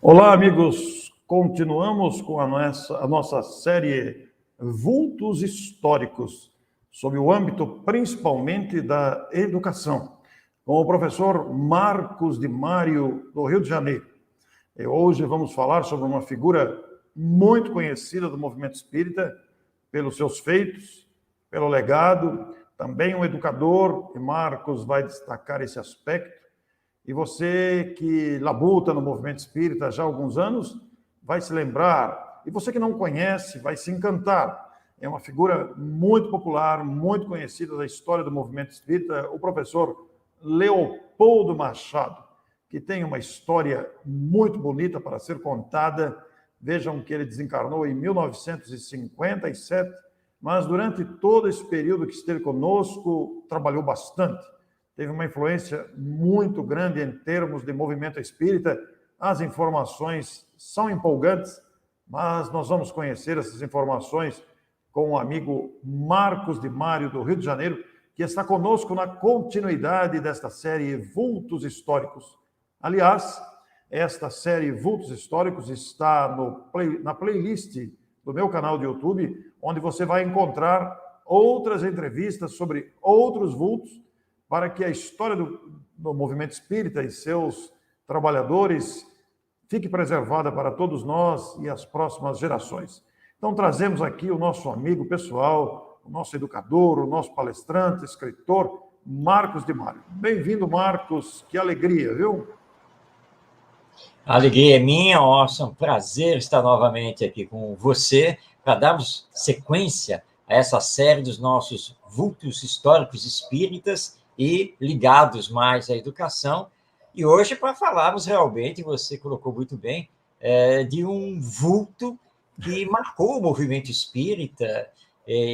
Olá, amigos. Continuamos com a nossa série Vultos Históricos, sob o âmbito principalmente da educação, com o professor Marcos de Mário, do Rio de Janeiro. E hoje vamos falar sobre uma figura muito conhecida do movimento espírita, pelos seus feitos, pelo legado, também um educador, e Marcos vai destacar esse aspecto. E você que labuta no movimento espírita já há alguns anos, vai se lembrar. E você que não conhece, vai se encantar. É uma figura muito popular, muito conhecida da história do movimento espírita, o professor Leopoldo Machado, que tem uma história muito bonita para ser contada. Vejam que ele desencarnou em 1957, mas durante todo esse período que esteve conosco, trabalhou bastante. Teve uma influência muito grande em termos de movimento espírita. As informações são empolgantes, mas nós vamos conhecer essas informações com o amigo Marcos de Mário, do Rio de Janeiro, que está conosco na continuidade desta série Vultos Históricos. Aliás, esta série Vultos Históricos está na playlist do meu canal de YouTube, onde você vai encontrar outras entrevistas sobre outros vultos, para que a história do movimento espírita e seus trabalhadores fique preservada para todos nós e as próximas gerações. Então, trazemos aqui o nosso amigo pessoal, o nosso educador, o nosso palestrante, escritor, Marcos de Mário. Bem-vindo, Marcos. Que alegria, viu? A alegria é minha, Orson. Um prazer estar novamente aqui com você para darmos sequência a essa série dos nossos vultos históricos espíritas e ligados mais à educação. E hoje, para falarmos realmente, você colocou muito bem, de um vulto que marcou o movimento espírita,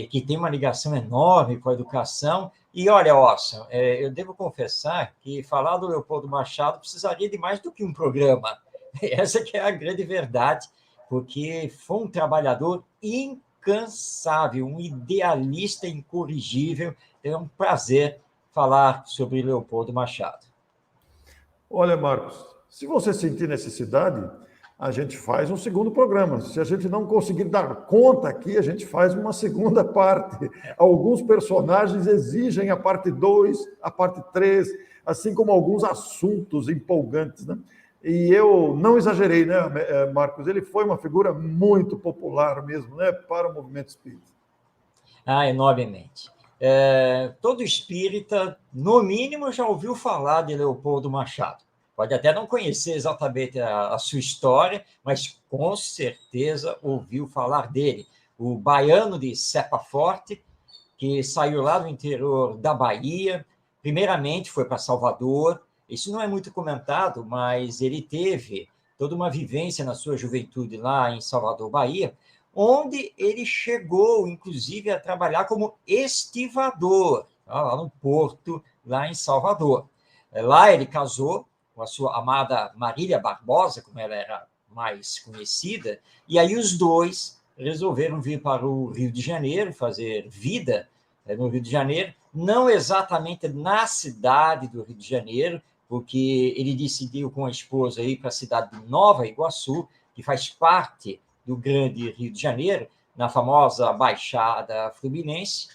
que tem uma ligação enorme com a educação. E olha, Orson, eu devo confessar que falar do Leopoldo Machado precisaria de mais do que um programa. Essa que é a grande verdade, porque foi um trabalhador incansável, um idealista incorrigível. É um prazer falar sobre Leopoldo Machado. Olha, Marcos, se você sentir necessidade, a gente faz um segundo programa. Se a gente não conseguir dar conta aqui, a gente faz uma segunda parte. Alguns personagens exigem a parte 2, a parte 3, assim como alguns assuntos empolgantes, né? E eu não exagerei, né, Marcos? Ele foi uma figura muito popular mesmo, né, para o movimento espírita. Enormemente. Todo espírita, no mínimo, já ouviu falar de Leopoldo Machado. Pode até não conhecer exatamente a sua história, mas com certeza ouviu falar dele. O baiano de Cepa Forte, que saiu lá do interior da Bahia, primeiramente foi para Salvador. Isso não é muito comentado, mas ele teve toda uma vivência na sua juventude lá em Salvador, Bahia, onde ele chegou, inclusive, a trabalhar como estivador, lá no porto, lá em Salvador. Lá ele casou com a sua amada Marília Barbosa, como ela era mais conhecida, e aí os dois resolveram vir para o Rio de Janeiro, fazer vida no Rio de Janeiro, não exatamente na cidade do Rio de Janeiro, porque ele decidiu com a esposa ir para a cidade de Nova Iguaçu, que faz parte do grande Rio de Janeiro, na famosa Baixada Fluminense.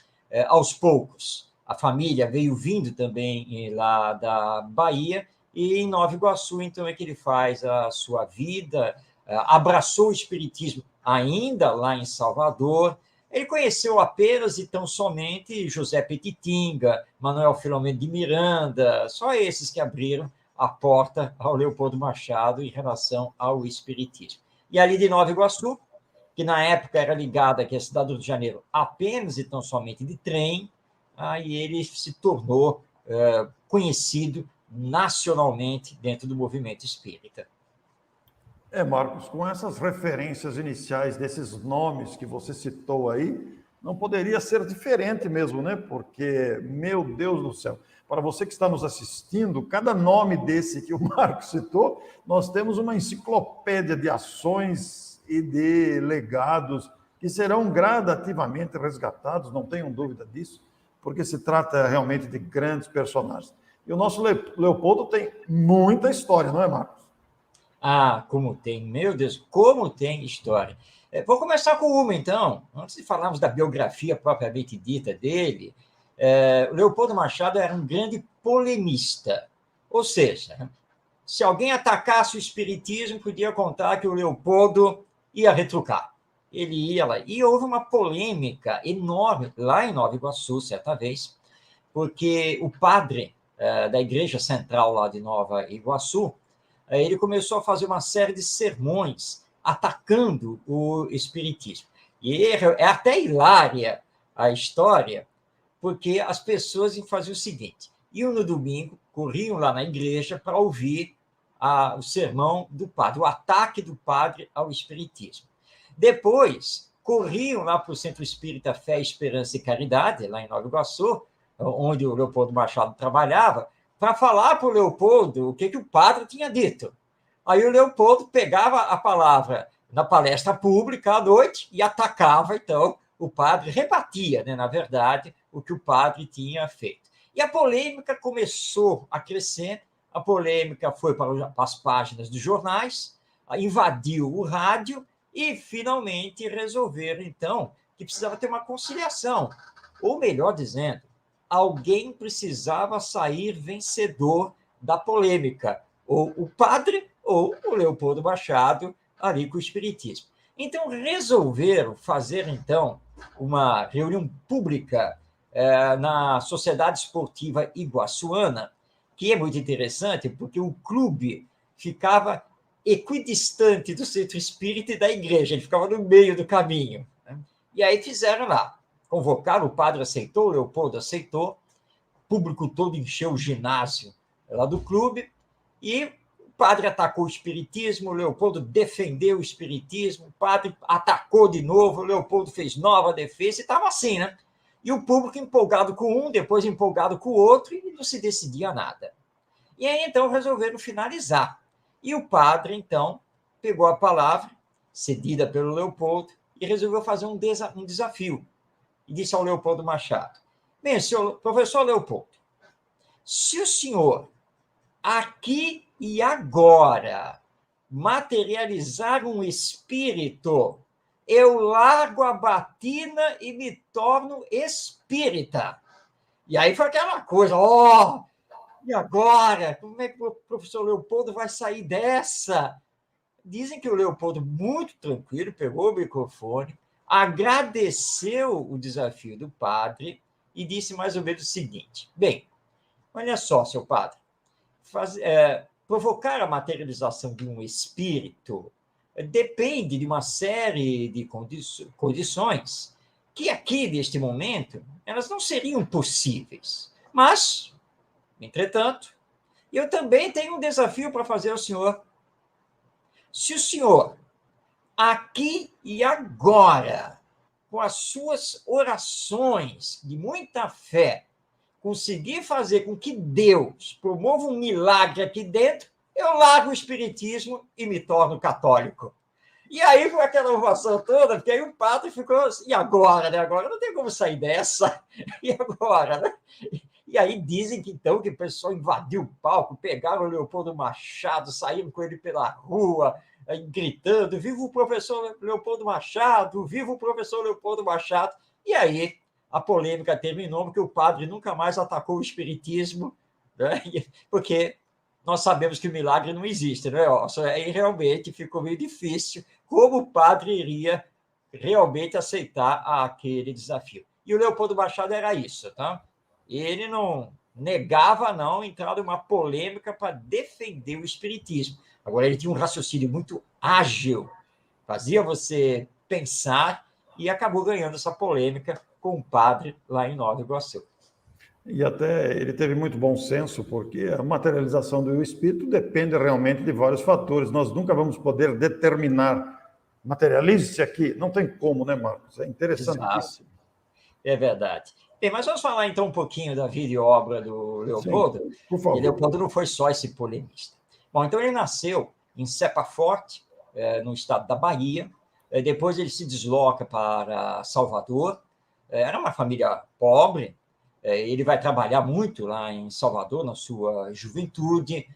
Aos poucos, a família veio vindo também lá da Bahia, e em Nova Iguaçu, então, é que ele faz a sua vida, abraçou o espiritismo ainda lá em Salvador. Ele conheceu apenas e tão somente José Petitinga, Manuel Filomeno de Miranda, só esses que abriram a porta ao Leopoldo Machado em relação ao espiritismo. E ali de Nova Iguaçu, que na época era ligada aqui à cidade do Rio de Janeiro apenas e tão somente de trem, aí ele se tornou conhecido nacionalmente dentro do movimento espírita. Marcos, com essas referências iniciais desses nomes que você citou aí, não poderia ser diferente mesmo, né? Porque, meu Deus do céu, para você que está nos assistindo, cada nome desse que o Marcos citou, nós temos uma enciclopédia de ações e de legados que serão gradativamente resgatados, não tenham dúvida disso, porque se trata realmente de grandes personagens. E o nosso Leopoldo tem muita história, não é, Marcos? Ah, como tem, meu Deus, como tem história. Vou começar com uma, então. Antes de falarmos da biografia propriamente dita dele, o Leopoldo Machado era um grande polemista. Ou seja, se alguém atacasse o espiritismo, podia contar que o Leopoldo ia retrucar. Ele ia lá. E houve uma polêmica enorme lá em Nova Iguaçu, certa vez, porque o padre da Igreja Central lá de Nova Iguaçu, ele começou a fazer uma série de sermões atacando o espiritismo. E é até hilária a história, porque as pessoas faziam o seguinte: iam no domingo, corriam lá na igreja para ouvir o sermão do padre, o ataque do padre ao espiritismo. Depois, corriam lá para o Centro Espírita Fé, Esperança e Caridade, lá em Nova Iguaçu, onde o Leopoldo Machado trabalhava, para falar para o Leopoldo o que o padre tinha dito. Aí o Leopoldo pegava a palavra na palestra pública à noite e atacava, então, o padre, rebatia, né, na verdade, o que o padre tinha feito. E a polêmica começou a crescer, a polêmica foi para as páginas dos jornais, invadiu o rádio e, finalmente, resolveram, então, que precisava ter uma conciliação. Ou, melhor dizendo, alguém precisava sair vencedor da polêmica, ou o padre ou o Leopoldo Machado, ali com o espiritismo. Então, resolveram fazer, então, uma reunião pública na Sociedade Esportiva Iguaçuana, que é muito interessante, porque o clube ficava equidistante do centro espírita e da igreja, ele ficava no meio do caminho. Né? E aí fizeram lá, convocaram, o padre aceitou, o Leopoldo aceitou, o público todo encheu o ginásio lá do clube, e o padre atacou o espiritismo, o Leopoldo defendeu o espiritismo, o padre atacou de novo, o Leopoldo fez nova defesa, e estava assim, né? E o público empolgado com um, depois empolgado com o outro, e não se decidia nada. E aí, então, resolveram finalizar. E o padre, então, pegou a palavra, cedida pelo Leopoldo, e resolveu fazer um desafio. E disse ao Leopoldo Machado: bem, senhor, professor Leopoldo, se o senhor, aqui e agora, materializar um espírito, eu largo a batina e me torno espírita. E aí foi aquela coisa, e agora? Como é que o professor Leopoldo vai sair dessa? Dizem que o Leopoldo, muito tranquilo, pegou o microfone, agradeceu o desafio do padre e disse mais ou menos o seguinte: bem, olha só, seu padre, provocar a materialização de um espírito depende de uma série de condições que aqui, neste momento, elas não seriam possíveis. Mas, entretanto, eu também tenho um desafio para fazer ao senhor. Se o senhor, aqui e agora, com as suas orações de muita fé, conseguir fazer com que Deus promova um milagre aqui dentro, eu largo o espiritismo e me torno católico. E aí foi aquela ovação toda, porque aí o padre ficou assim, e agora, né? Agora não tem como sair dessa. E agora, né? E aí dizem que, então, que o pessoal invadiu o palco, pegaram o Leopoldo Machado, saíram com ele pela rua, gritando: viva o professor Leopoldo Machado, viva o professor Leopoldo Machado. E aí a polêmica terminou, porque o padre nunca mais atacou o espiritismo, né? Porque nós sabemos que o milagre não existe, não é? Aí realmente ficou meio difícil como o padre iria realmente aceitar aquele desafio. E o Leopoldo Machado era isso, tá? Ele não negava, não, entrar numa polêmica para defender o espiritismo. Agora, ele tinha um raciocínio muito ágil, fazia você pensar, e acabou ganhando essa polêmica com o padre lá em Nova Iguaçu. E até ele teve muito bom senso, porque a materialização do espírito depende realmente de vários fatores. Nós nunca vamos poder determinar, materialize-se aqui. Não tem como, né, Marcos? É interessantíssimo. É verdade. Bem, mas vamos falar então um pouquinho da vida e obra do Leopoldo. Sim, por E favor. Leopoldo não foi só esse polemista. Bom, então ele nasceu em Cepa Forte, no estado da Bahia. Depois ele se desloca para Salvador. Era uma família pobre. Ele vai trabalhar muito lá em Salvador, na sua juventude.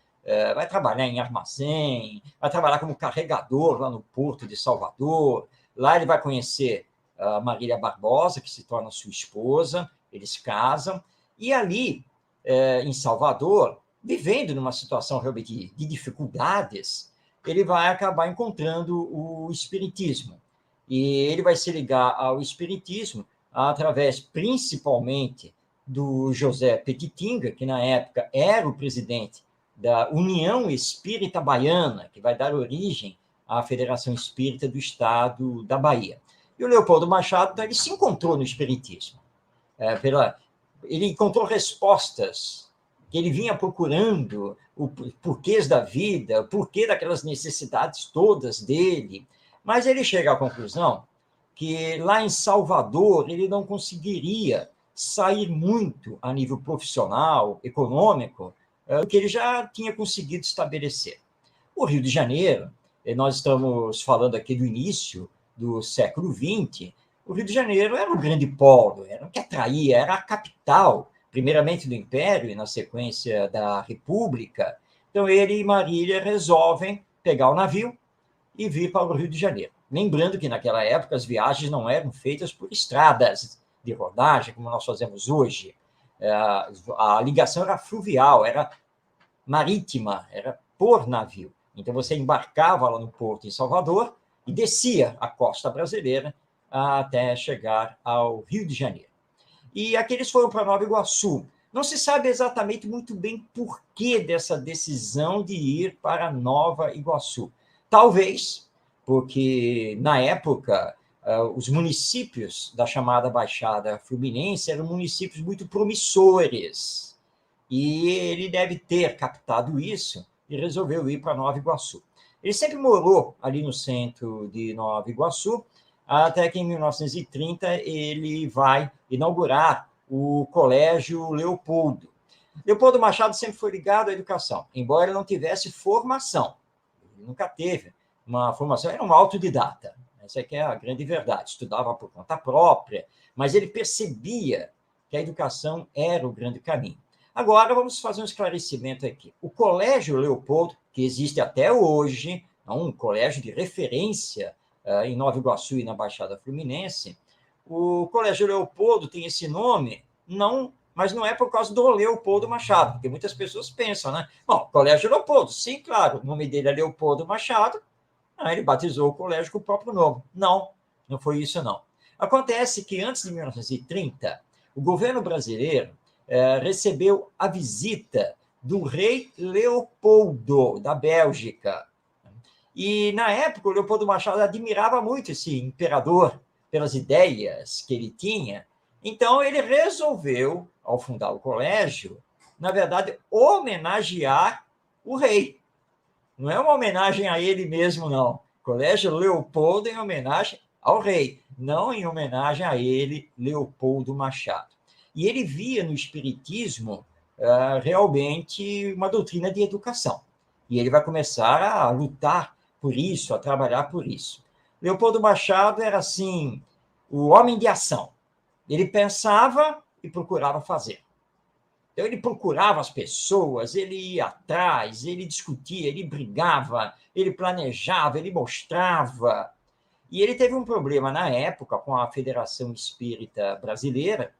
vai trabalhar em armazém, vai trabalhar como carregador lá no Porto de Salvador. Lá ele vai conhecer a Marília Barbosa, que se torna sua esposa, eles casam, e ali, em Salvador, vivendo numa situação realmente de dificuldades, ele vai acabar encontrando o espiritismo. E ele vai se ligar ao espiritismo através, principalmente, do José Petitinga, que na época era o presidente da União Espírita Baiana, que vai dar origem à Federação Espírita do Estado da Bahia. E o Leopoldo Machado, ele se encontrou no espiritismo. Ele encontrou respostas que ele vinha procurando, o porquês da vida, o porquê daquelas necessidades todas dele, mas ele chega à conclusão que lá em Salvador ele não conseguiria sair muito a nível profissional, econômico, do que ele já tinha conseguido estabelecer. O Rio de Janeiro, nós estamos falando aqui do início do século XX, o Rio de Janeiro era um grande polo, era o que atraía, era a capital, primeiramente do Império e na sequência da República. Então ele e Marília resolvem pegar o navio e vir para o Rio de Janeiro. Lembrando que naquela época as viagens não eram feitas por estradas de rodagem, como nós fazemos hoje. A ligação era fluvial, era marítima, era por navio. Então você embarcava lá no porto em Salvador e descia a costa brasileira até chegar ao Rio de Janeiro. E aqui eles foram para Nova Iguaçu. Não se sabe exatamente muito bem por que dessa decisão de ir para Nova Iguaçu. Talvez porque, na época, os municípios da chamada Baixada Fluminense eram municípios muito promissores. E ele deve ter captado isso e resolveu ir para Nova Iguaçu. Ele sempre morou ali no centro de Nova Iguaçu, até que em 1930 ele vai inaugurar o Colégio Leopoldo. Leopoldo Machado sempre foi ligado à educação, embora ele não tivesse formação. Ele nunca teve uma formação, era um autodidata. Essa é a grande verdade. Estudava por conta própria, mas ele percebia que a educação era o grande caminho. Agora, vamos fazer um esclarecimento aqui. O Colégio Leopoldo, que existe até hoje, é um colégio de referência em Nova Iguaçu e na Baixada Fluminense, o Colégio Leopoldo tem esse nome, mas não é por causa do Leopoldo Machado, porque muitas pessoas pensam, né? Bom, Colégio Leopoldo, sim, claro, o nome dele é Leopoldo Machado, ele batizou o colégio com o próprio nome. Não, não foi isso, não. Acontece que antes de 1930, o governo brasileiro recebeu a visita do rei Leopoldo, da Bélgica. E, na época, o Leopoldo Machado admirava muito esse imperador pelas ideias que ele tinha. Então, ele resolveu, ao fundar o colégio, na verdade, homenagear o rei. Não é uma homenagem a ele mesmo, não. Colégio Leopoldo em homenagem ao rei, não em homenagem a ele, Leopoldo Machado. E ele via no espiritismo realmente uma doutrina de educação. E ele vai começar a lutar por isso, a trabalhar por isso. Leopoldo Machado era, assim, o homem de ação. Ele pensava e procurava fazer. Então, ele procurava as pessoas, ele ia atrás, ele discutia, ele brigava, ele planejava, ele mostrava. E ele teve um problema, na época, com a Federação Espírita Brasileira,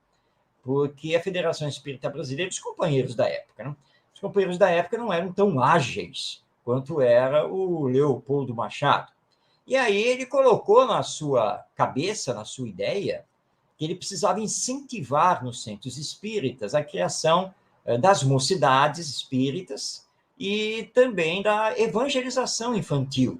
porque a Federação Espírita Brasileira, os companheiros da época, né? Os companheiros da época não eram tão ágeis quanto era o Leopoldo Machado. E aí ele colocou na sua cabeça, na sua ideia, que ele precisava incentivar nos centros espíritas a criação das mocidades espíritas e também da evangelização infantil.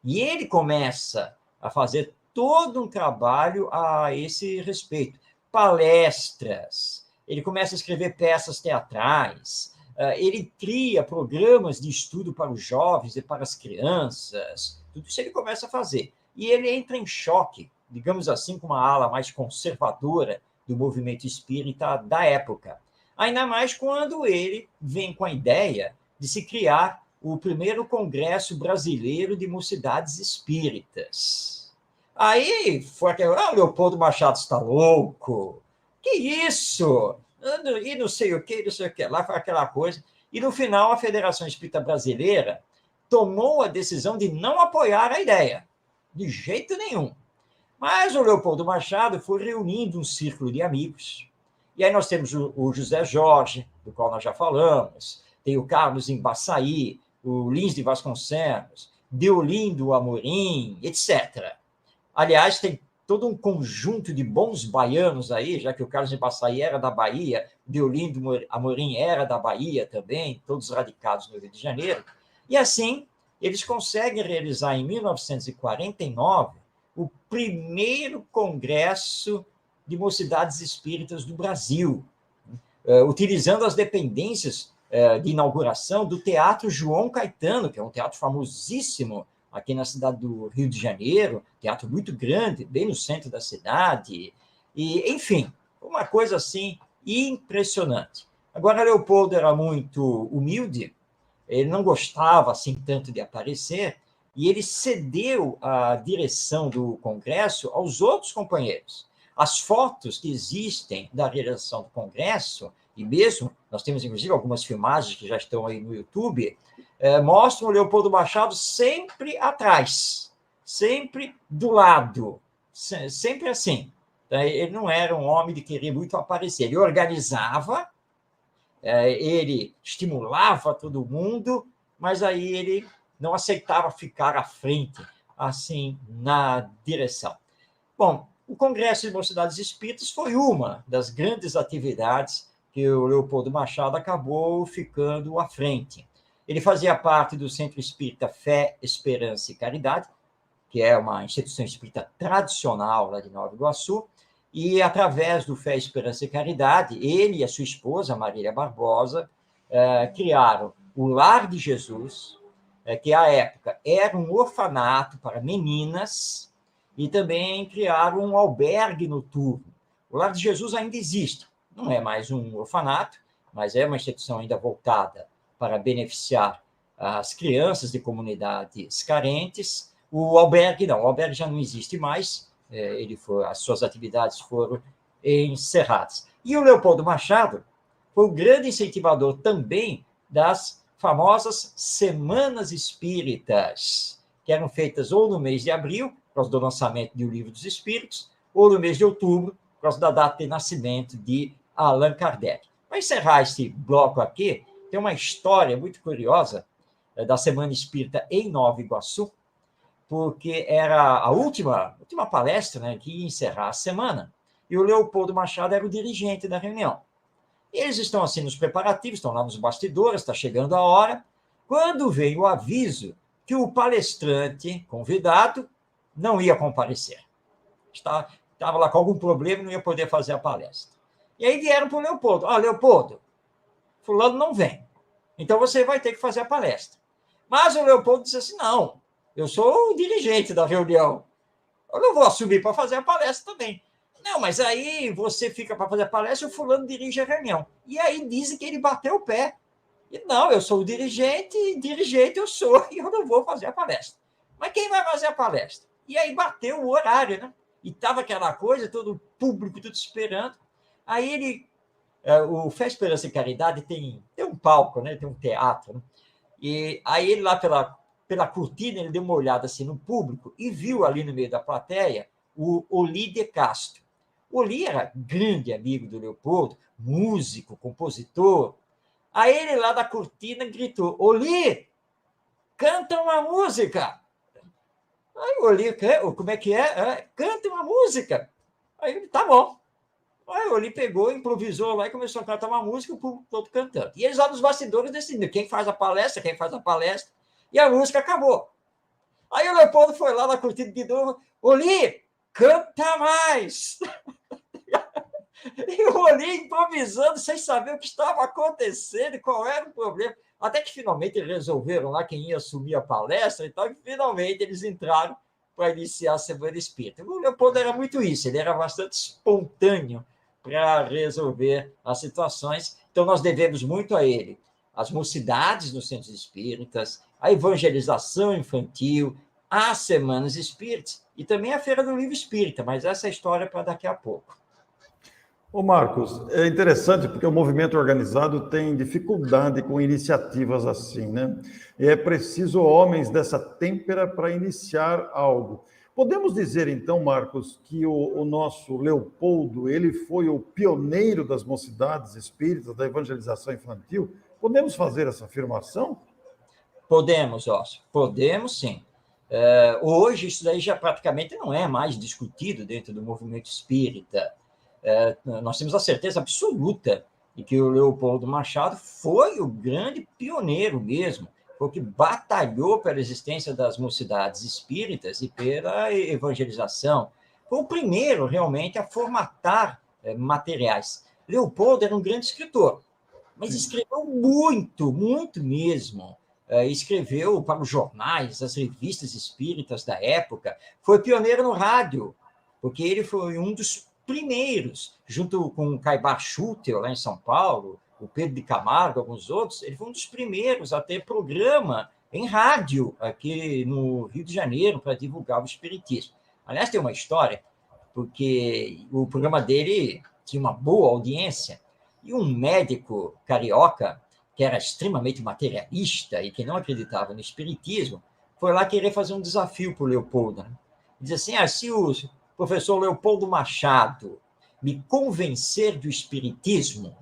E ele começa a fazer todo um trabalho a esse respeito. Palestras, ele começa a escrever peças teatrais, ele cria programas de estudo para os jovens e para as crianças, tudo isso ele começa a fazer. E ele entra em choque, digamos assim, com uma ala mais conservadora do movimento espírita da época. Ainda mais quando ele vem com a ideia de se criar o primeiro Congresso Brasileiro de Mocidades Espíritas. Aí foi aquele, Leopoldo Machado está louco, que isso? E não sei o que lá, foi aquela coisa. E, no final, a Federação Espírita Brasileira tomou a decisão de não apoiar a ideia, de jeito nenhum. Mas o Leopoldo Machado foi reunindo um círculo de amigos. E aí nós temos o José Jorge, do qual nós já falamos, tem o Carlos Embaçaí, o Lins de Vasconcelos, Deolindo Amorim, etc. Aliás, tem todo um conjunto de bons baianos aí, já que o Carlos Embaçaí era da Bahia, Deolindo Amorim era da Bahia também, todos radicados no Rio de Janeiro. E assim, eles conseguem realizar em 1949 o primeiro congresso de mocidades espíritas do Brasil, utilizando as dependências de inauguração do Teatro João Caetano, que é um teatro famosíssimo aqui na cidade do Rio de Janeiro, teatro muito grande, bem no centro da cidade, e, enfim, uma coisa assim impressionante. Agora, Leopoldo era muito humilde, ele não gostava assim tanto de aparecer, e ele cedeu a direção do Congresso aos outros companheiros. As fotos que existem da realização do Congresso, e mesmo, nós temos inclusive algumas filmagens que já estão aí no YouTube, mostram o Leopoldo Machado sempre atrás, sempre do lado, sempre assim. Ele não era um homem de querer muito aparecer, ele organizava, ele estimulava todo mundo, mas aí ele não aceitava ficar à frente, assim, na direção. Bom, o Congresso de Mocidades Espíritas foi uma das grandes atividades que o Leopoldo Machado acabou ficando à frente. Ele fazia parte do Centro Espírita Fé, Esperança e Caridade, que é uma instituição espírita tradicional lá de Nova Iguaçu, e através do Fé, Esperança e Caridade, ele e a sua esposa, Marília Barbosa, criaram o Lar de Jesus, que à época era um orfanato para meninas, e também criaram um albergue noturno. O Lar de Jesus ainda existe, não é mais um orfanato, mas é uma instituição ainda voltada para beneficiar as crianças de comunidades carentes. O albergue não, o albergue já não existe mais, as suas atividades foram encerradas. E o Leopoldo Machado foi o grande incentivador também das famosas Semanas Espíritas, que eram feitas ou no mês de abril, por causa do lançamento do Livro dos Espíritos, ou no mês de outubro, por causa da data de nascimento de Allan Kardec. Para encerrar esse bloco aqui, tem uma história muito curiosa da Semana Espírita em Nova Iguaçu, porque era a última palestra, né, que ia encerrar a semana, e o Leopoldo Machado era o dirigente da reunião. Eles estão assim nos preparativos, estão lá nos bastidores, está chegando a hora, quando veio o aviso que o palestrante convidado não ia comparecer. Estava lá com algum problema e não ia poder fazer a palestra. E aí vieram para o Leopoldo. Leopoldo, fulano não vem, então você vai ter que fazer a palestra. Mas o Leopoldo disse assim, não, eu sou o dirigente da reunião, eu não vou assumir para fazer a palestra também. Não, mas aí você fica para fazer a palestra e o fulano dirige a reunião. E aí dizem que ele bateu o pé. E não, eu sou o dirigente eu sou, e eu não vou fazer a palestra. Mas quem vai fazer a palestra? E aí bateu o horário, né? E estava aquela coisa, todo o público, tudo esperando. Aí ele, o Fé, Esperança e Caridade tem um palco, né? Tem um teatro, né? E aí ele lá pela cortina, ele deu uma olhada assim no público e viu ali no meio da plateia o Oli de Castro. O Oli era grande amigo do Leopoldo, músico, compositor. Aí ele lá da cortina gritou, Oli, canta uma música. Aí o Oli, como é que é? Canta uma música. Aí ele, tá bom. Aí o Oli pegou, improvisou lá e começou a cantar uma música, o público todo cantando. E eles lá nos bastidores decidiram quem faz a palestra. E a música acabou. Aí o Leopoldo foi lá na cortina de novo, Oli, canta mais. E o Oli improvisando, sem saber o que estava acontecendo e qual era o problema. Até que finalmente eles resolveram lá quem ia assumir a palestra, então, e finalmente eles entraram para iniciar a Semana Espírita. O Leopoldo era muito isso, ele era bastante espontâneo para resolver as situações, então nós devemos muito a ele. As mocidades nos centros espíritas, a evangelização infantil, as Semanas Espíritas e também a Feira do Livro Espírita, mas essa é a história para daqui a pouco. Ô Marcos, é interessante porque o movimento organizado tem dificuldade com iniciativas assim, né? E é preciso homens dessa têmpera para iniciar algo. Podemos dizer então, Marcos, que o nosso Leopoldo, ele foi o pioneiro das mocidades espíritas, da evangelização infantil? Podemos fazer essa afirmação? Podemos, Ócio, podemos sim. Hoje, isso daí já praticamente não é mais discutido dentro do movimento espírita. Nós temos a certeza absoluta de que o Leopoldo Machado foi o grande pioneiro mesmo, porque batalhou pela existência das mocidades espíritas e pela evangelização. Foi o primeiro, realmente, a formatar materiais. Leopoldo era um grande escritor, mas escreveu muito, muito mesmo. Escreveu para os jornais, as revistas espíritas da época, foi pioneiro no rádio, porque ele foi um dos primeiros, junto com o Caibar Schutel, lá em São Paulo, o Pedro de Camargo, alguns outros, ele foi um dos primeiros a ter programa em rádio aqui no Rio de Janeiro para divulgar o espiritismo. Aliás, tem uma história, porque o programa dele tinha uma boa audiência, e um médico carioca, que era extremamente materialista e que não acreditava no espiritismo, foi lá querer fazer um desafio para o Leopoldo. Né? Diz assim, se o professor Leopoldo Machado me convencer do espiritismo,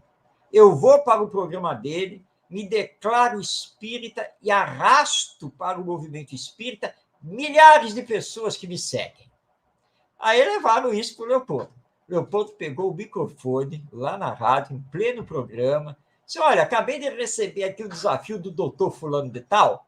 eu vou para o programa dele, me declaro espírita e arrasto para o movimento espírita milhares de pessoas que me seguem. Aí levaram isso para o Leopoldo. Leopoldo pegou o microfone lá na rádio, em pleno programa, disse, olha, acabei de receber aqui o desafio do doutor fulano de tal,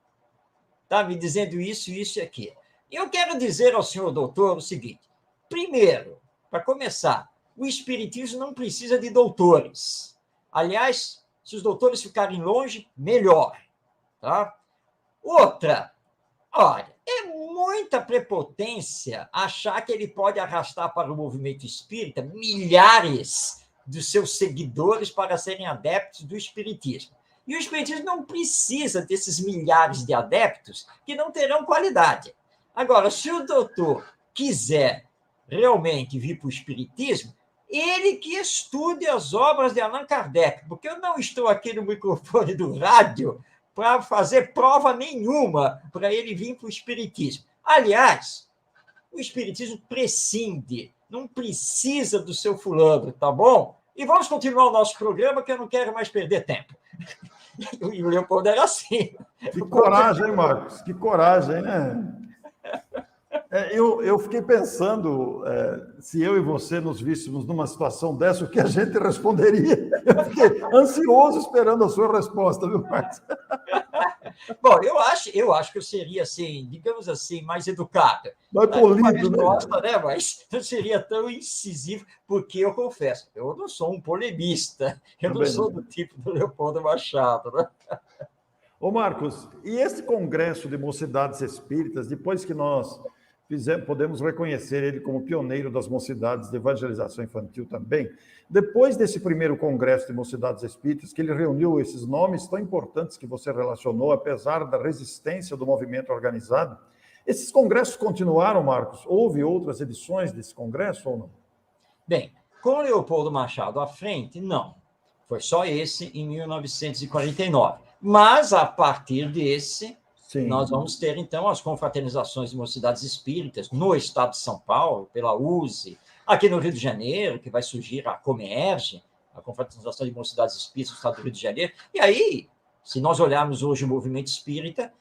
tá me dizendo isso, isso e aquilo. E eu quero dizer ao senhor doutor o seguinte, primeiro, para começar, o espiritismo não precisa de doutores. Aliás, se os doutores ficarem longe, melhor. Tá? Outra, olha, é muita prepotência achar que ele pode arrastar para o movimento espírita milhares dos seus seguidores para serem adeptos do espiritismo. E o espiritismo não precisa desses milhares de adeptos que não terão qualidade. Agora, se o doutor quiser realmente vir para o espiritismo, ele que estude as obras de Allan Kardec, porque eu não estou aqui no microfone do rádio para fazer prova nenhuma para ele vir para o espiritismo. Aliás, o espiritismo prescinde, não precisa do seu fulano, tá bom? E vamos continuar o nosso programa, que eu não quero mais perder tempo. E o Leopoldo era assim. Que coragem, hein, Marcos? Que coragem, né? Eu fiquei pensando, se eu e você nos víssemos numa situação dessa, o que a gente responderia? Eu fiquei ansioso esperando a sua resposta, viu, Marcos? Bom, eu acho que eu seria, assim, digamos assim, mais educado. Mais polido, né? Resposta, né? Mas não seria tão incisivo, porque eu confesso, eu não sou um polemista, eu não sou do tipo do Leopoldo Machado, né? Ô, Marcos, e esse congresso de mocidades espíritas, depois que nós podemos reconhecer ele como pioneiro das mocidades de evangelização infantil também, depois desse primeiro congresso de mocidades espíritas, que ele reuniu esses nomes tão importantes que você relacionou, apesar da resistência do movimento organizado, esses congressos continuaram, Marcos? Houve outras edições desse congresso ou não? Bem, com Leopoldo Machado à frente, não. Foi só esse em 1949. Mas, a partir desse, sim, nós vamos ter, então, as confraternizações de mocidades espíritas no estado de São Paulo, pela USE, aqui no Rio de Janeiro, que vai surgir a Comerge, a confraternização de mocidades espíritas no estado do Rio de Janeiro. E aí, se nós olharmos hoje o movimento espírita,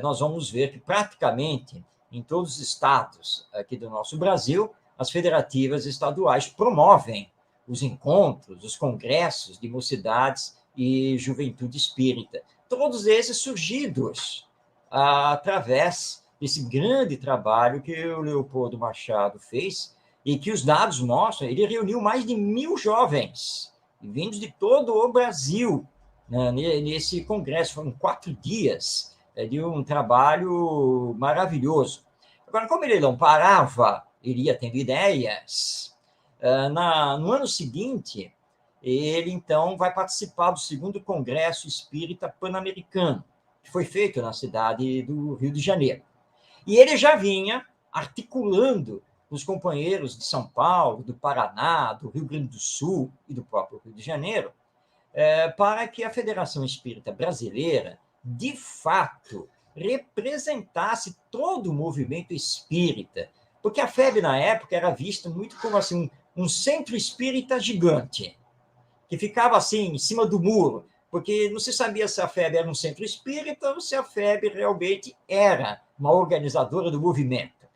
nós vamos ver que praticamente em todos os estados aqui do nosso Brasil, as federativas estaduais promovem os encontros, os congressos de mocidades e juventude espírita. Todos esses surgidos através desse grande trabalho que o Leopoldo Machado fez e que os dados mostram, ele reuniu mais de 1.000 jovens, vindos de todo o Brasil, né, nesse congresso. Foram 4 dias de um trabalho maravilhoso. Agora, como ele não parava, ele ia tendo ideias, no ano seguinte, ele, então, vai participar do 2º Congresso Espírita Pan-Americano, que foi feito na cidade do Rio de Janeiro. E ele já vinha articulando os companheiros de São Paulo, do Paraná, do Rio Grande do Sul e do próprio Rio de Janeiro, para que a Federação Espírita Brasileira, de fato, representasse todo o movimento espírita, porque a FEB, na época, era vista muito como assim, um centro espírita gigante, que ficava assim, em cima do muro, porque não se sabia se a FEB era um centro espírita ou se a FEB realmente era uma organizadora do movimento.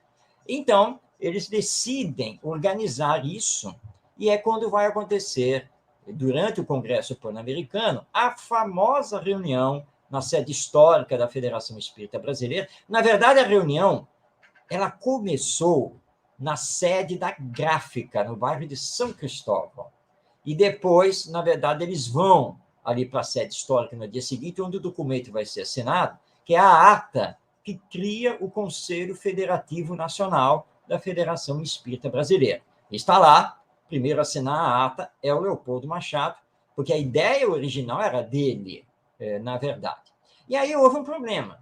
Então, eles decidem organizar isso, e é quando vai acontecer, durante o Congresso Pan-Americano, a famosa reunião na sede histórica da Federação Espírita Brasileira. Na verdade, a reunião ela começou na sede da Gráfica, no bairro de São Cristóvão. E depois, na verdade, eles vão ali para a sede histórica no dia seguinte, onde o documento vai ser assinado, que é a ata que cria o Conselho Federativo Nacional da Federação Espírita Brasileira. Está lá, primeiro a assinar a ata é o Leopoldo Machado, porque a ideia original era dele, na verdade. E aí houve um problema,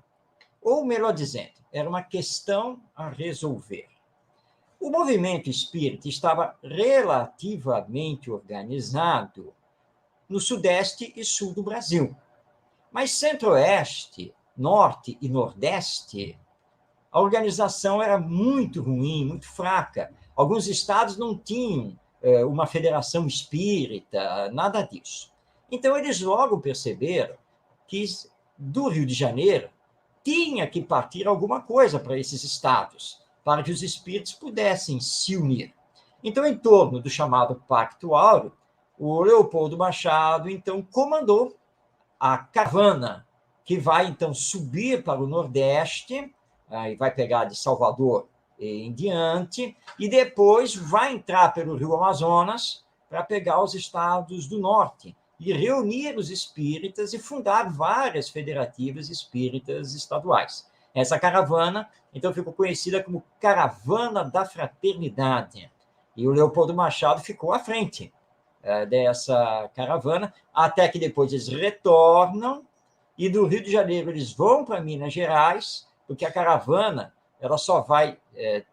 ou melhor dizendo, era uma questão a resolver. O movimento espírita estava relativamente organizado no Sudeste e Sul do Brasil. Mas Centro-Oeste, Norte e Nordeste, a organização era muito ruim, muito fraca. Alguns estados não tinham uma federação espírita, nada disso. Então, eles logo perceberam que do Rio de Janeiro tinha que partir alguma coisa para esses estados, para que os espíritos pudessem se unir. Então, em torno do chamado Pacto Áureo, o Leopoldo Machado, então, comandou a caravana, que vai, então, subir para o Nordeste, e vai pegar de Salvador em diante, e depois vai entrar pelo Rio Amazonas para pegar os estados do Norte, e reunir os espíritas e fundar várias federativas espíritas estaduais. Essa caravana, então, ficou conhecida como Caravana da Fraternidade. E o Leopoldo Machado ficou à frente dessa caravana, até que depois eles retornam, e do Rio de Janeiro eles vão para Minas Gerais, porque a caravana ela só vai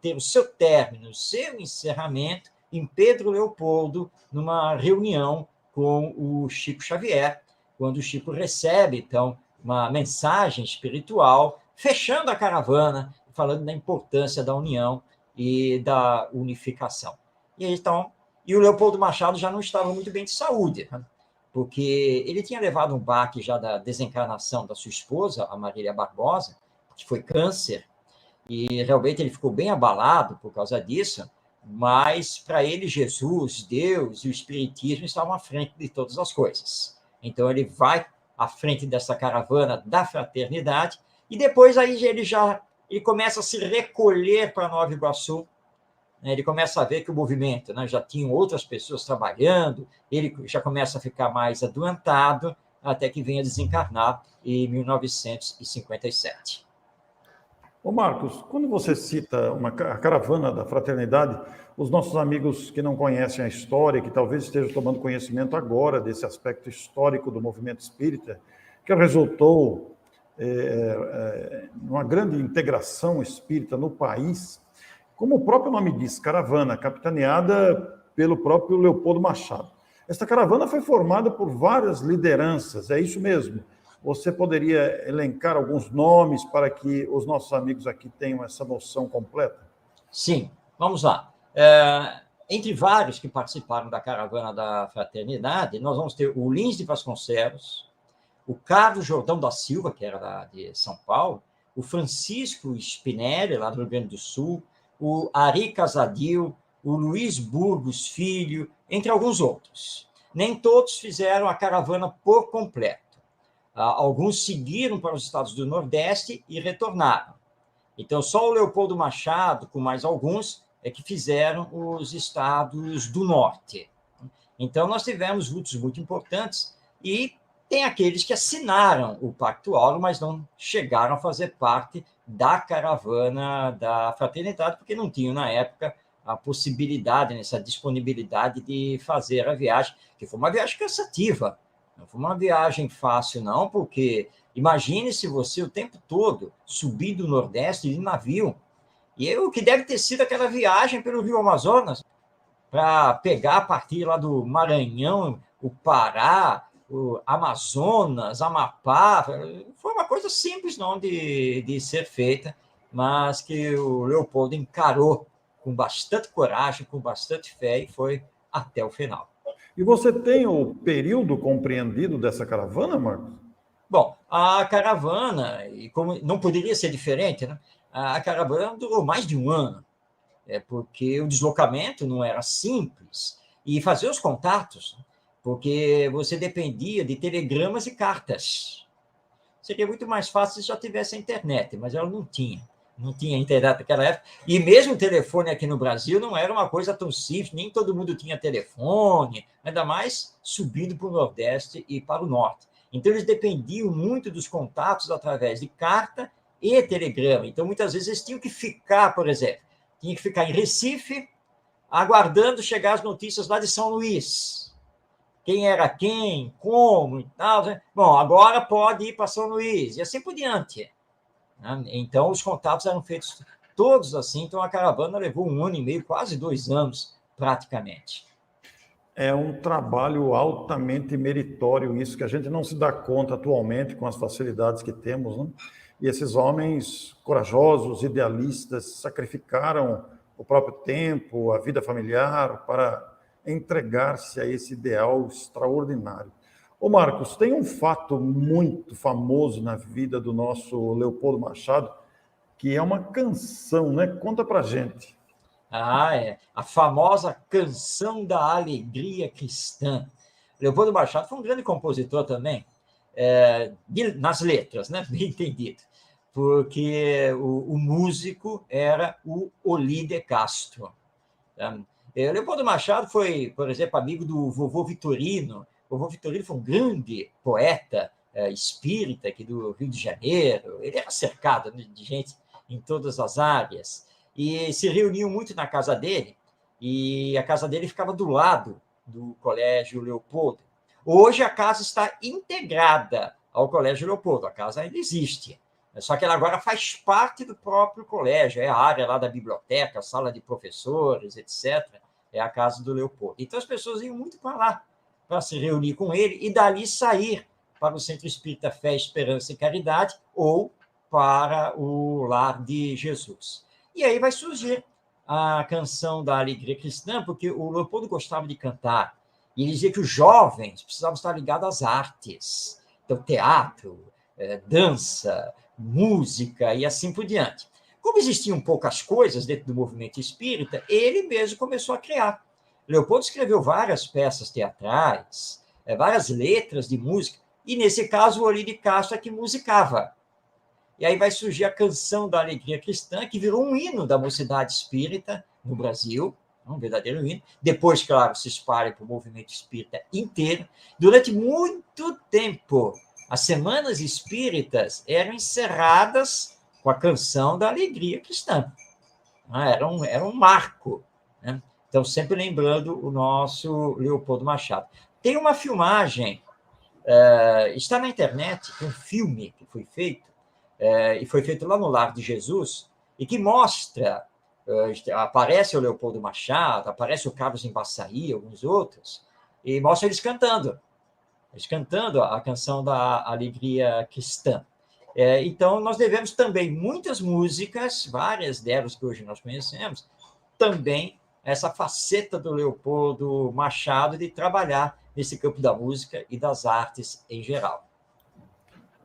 ter o seu término, o seu encerramento em Pedro Leopoldo, numa reunião com o Chico Xavier, quando o Chico recebe, então, uma mensagem espiritual, fechando a caravana, falando da importância da união e da unificação. E, então, o Leopoldo Machado já não estava muito bem de saúde, né? Porque ele tinha levado um baque já da desencarnação da sua esposa, a Marília Barbosa, que foi câncer, e realmente ele ficou bem abalado por causa disso, mas para ele Jesus, Deus e o Espiritismo estavam à frente de todas as coisas. Então ele vai à frente dessa caravana da fraternidade, e depois aí ele começa a se recolher para Nova Iguaçu, né? Ele começa a ver que o movimento, né, já tinham outras pessoas trabalhando, ele já começa a ficar mais adoentado, até que vem a desencarnar em 1957. Ô Marcos, quando você cita a caravana da fraternidade, os nossos amigos que não conhecem a história, que talvez estejam tomando conhecimento agora desse aspecto histórico do movimento espírita, que resultou numa grande integração espírita no país, como o próprio nome diz, caravana, capitaneada pelo próprio Leopoldo Machado. Esta caravana foi formada por várias lideranças, é isso mesmo? Você poderia elencar alguns nomes para que os nossos amigos aqui tenham essa noção completa? Sim, vamos lá. Entre vários que participaram da Caravana da Fraternidade, nós vamos ter o Lins de Vasconcelos, o Carlos Jordão da Silva, que era de São Paulo, o Francisco Spinelli, lá do Rio Grande do Sul, o Ari Casadil, o Luiz Burgos Filho, entre alguns outros. Nem todos fizeram a caravana por completo. Alguns seguiram para os estados do Nordeste e retornaram. Então, só o Leopoldo Machado, com mais alguns, é que fizeram os estados do Norte. Então, nós tivemos vultos muito importantes e tem aqueles que assinaram o Pacto Áureo, mas não chegaram a fazer parte da caravana da fraternidade, porque não tinham, na época, a possibilidade, essa disponibilidade de fazer a viagem, que foi uma viagem cansativa. Não foi uma viagem fácil, não, porque imagine se você o tempo todo subir do Nordeste de navio, E o que deve ter sido aquela viagem pelo Rio Amazonas, para pegar a partir lá do Maranhão, o Pará, o Amazonas, Amapá. Foi uma coisa simples não de ser feita, mas que o Leopoldo encarou com bastante coragem, com bastante fé e foi até o final. E você tem o período compreendido dessa caravana, Marcos? Bom, a caravana, e como não poderia ser diferente, né? A caravana durou mais de um ano, porque o deslocamento não era simples, e fazer os contatos, porque você dependia de telegramas e cartas. Seria muito mais fácil se já tivesse a internet, mas ela não tinha. Não tinha internet naquela época. E mesmo o telefone aqui no Brasil não era uma coisa tão simples, nem todo mundo tinha telefone, ainda mais subindo para o Nordeste e para o Norte. Então, eles dependiam muito dos contatos através de carta e telegrama. Então, muitas vezes, eles tinham que ficar, por exemplo, tinha que ficar em Recife, aguardando chegar as notícias lá de São Luís. Quem era quem, como e tal. Né? Bom, agora pode ir para São Luís, e assim por diante. Né? Então, os contatos eram feitos todos assim. Então, a caravana levou 1 ano e meio, quase 2 anos, praticamente. É um trabalho altamente meritório, isso que a gente não se dá conta atualmente com as facilidades que temos, né? E esses homens corajosos, idealistas, sacrificaram o próprio tempo, a vida familiar, para entregar-se a esse ideal extraordinário. Ô Marcos, tem um fato muito famoso na vida do nosso Leopoldo Machado, que é uma canção, né? Conta pra gente. A famosa Canção da Alegria Cristã. Leopoldo Machado foi um grande compositor também, nas letras, né? Bem entendido, porque o músico era o Olí de Castro. Leopoldo Machado foi, por exemplo, amigo do vovô Vitorino. O vovô Vitorino foi um grande poeta espírita aqui do Rio de Janeiro. Ele era cercado de gente em todas as áreas. E se reuniam muito na casa dele, e a casa dele ficava do lado do Colégio Leopoldo. Hoje a casa está integrada ao Colégio Leopoldo, a casa ainda existe, só que ela agora faz parte do próprio colégio, é a área lá da biblioteca, sala de professores, etc. É a casa do Leopoldo. Então as pessoas iam muito para lá, para se reunir com ele, e dali sair para o Centro Espírita Fé, Esperança e Caridade, ou para o Lar de Jesus. E aí vai surgir a Canção da Alegria Cristã, porque o Leopoldo gostava de cantar, e ele dizia que os jovens precisavam estar ligados às artes, então teatro, dança, música e assim por diante. Como existiam poucas coisas dentro do movimento espírita, ele mesmo começou a criar. Leopoldo escreveu várias peças teatrais, várias letras de música, e nesse caso o Olí de Castro é que musicava. E aí vai surgir a Canção da Alegria Cristã, que virou um hino da mocidade espírita no Brasil, um verdadeiro hino. Depois, claro, se espalha para o movimento espírita inteiro. Durante muito tempo, as semanas espíritas eram encerradas com a Canção da Alegria Cristã. Era um marco. Né? Então, sempre lembrando o nosso Leopoldo Machado. Tem uma filmagem, está na internet, um filme que foi feito, e foi feito lá no Lar de Jesus, e que mostra, aparece o Leopoldo Machado, aparece o Carlos Embaçaí, alguns outros, e mostra eles cantando a Canção da Alegria Cristã. Então, nós devemos também muitas músicas, várias delas que hoje nós conhecemos, também essa faceta do Leopoldo Machado de trabalhar nesse campo da música e das artes em geral.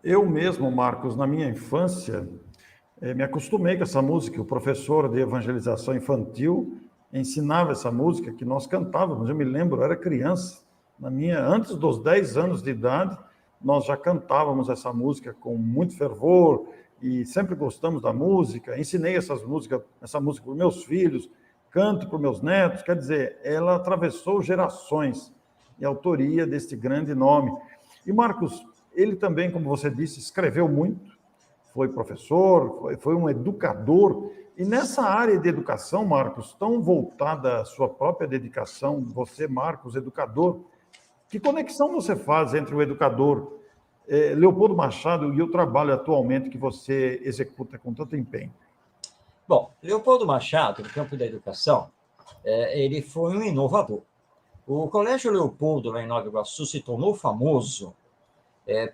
Eu mesmo, Marcos, na minha infância, me acostumei com essa música. O professor de evangelização infantil ensinava essa música que nós cantávamos. Eu me lembro, eu era criança, antes dos 10 anos de idade, nós já cantávamos essa música com muito fervor e sempre gostamos da música. Ensinei essa música para os meus filhos, canto para os meus netos. Quer dizer, ela atravessou gerações e autoria deste grande nome. E Marcos, ele também, como você disse, escreveu muito, foi professor, foi um educador. E nessa área de educação, Marcos, tão voltada à sua própria dedicação, você, Marcos, educador, que conexão você faz entre o educador Leopoldo Machado e o trabalho atualmente que você executa com tanto empenho? Bom, Leopoldo Machado, no campo da educação, ele foi um inovador. O Colégio Leopoldo, lá em Nova Iguaçu, se tornou famoso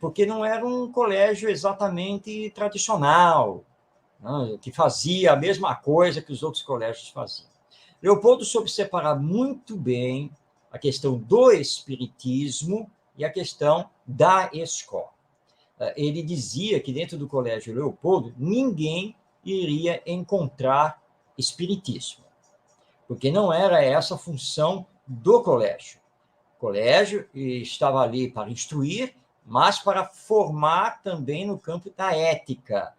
porque não era um colégio exatamente tradicional, né, que fazia a mesma coisa que os outros colégios faziam. Leopoldo soube separar muito bem a questão do espiritismo e a questão da escola. Ele dizia que dentro do Colégio Leopoldo ninguém iria encontrar espiritismo, porque não era essa a função do colégio. O colégio estava ali para instruir, mas para formar também no campo da ética,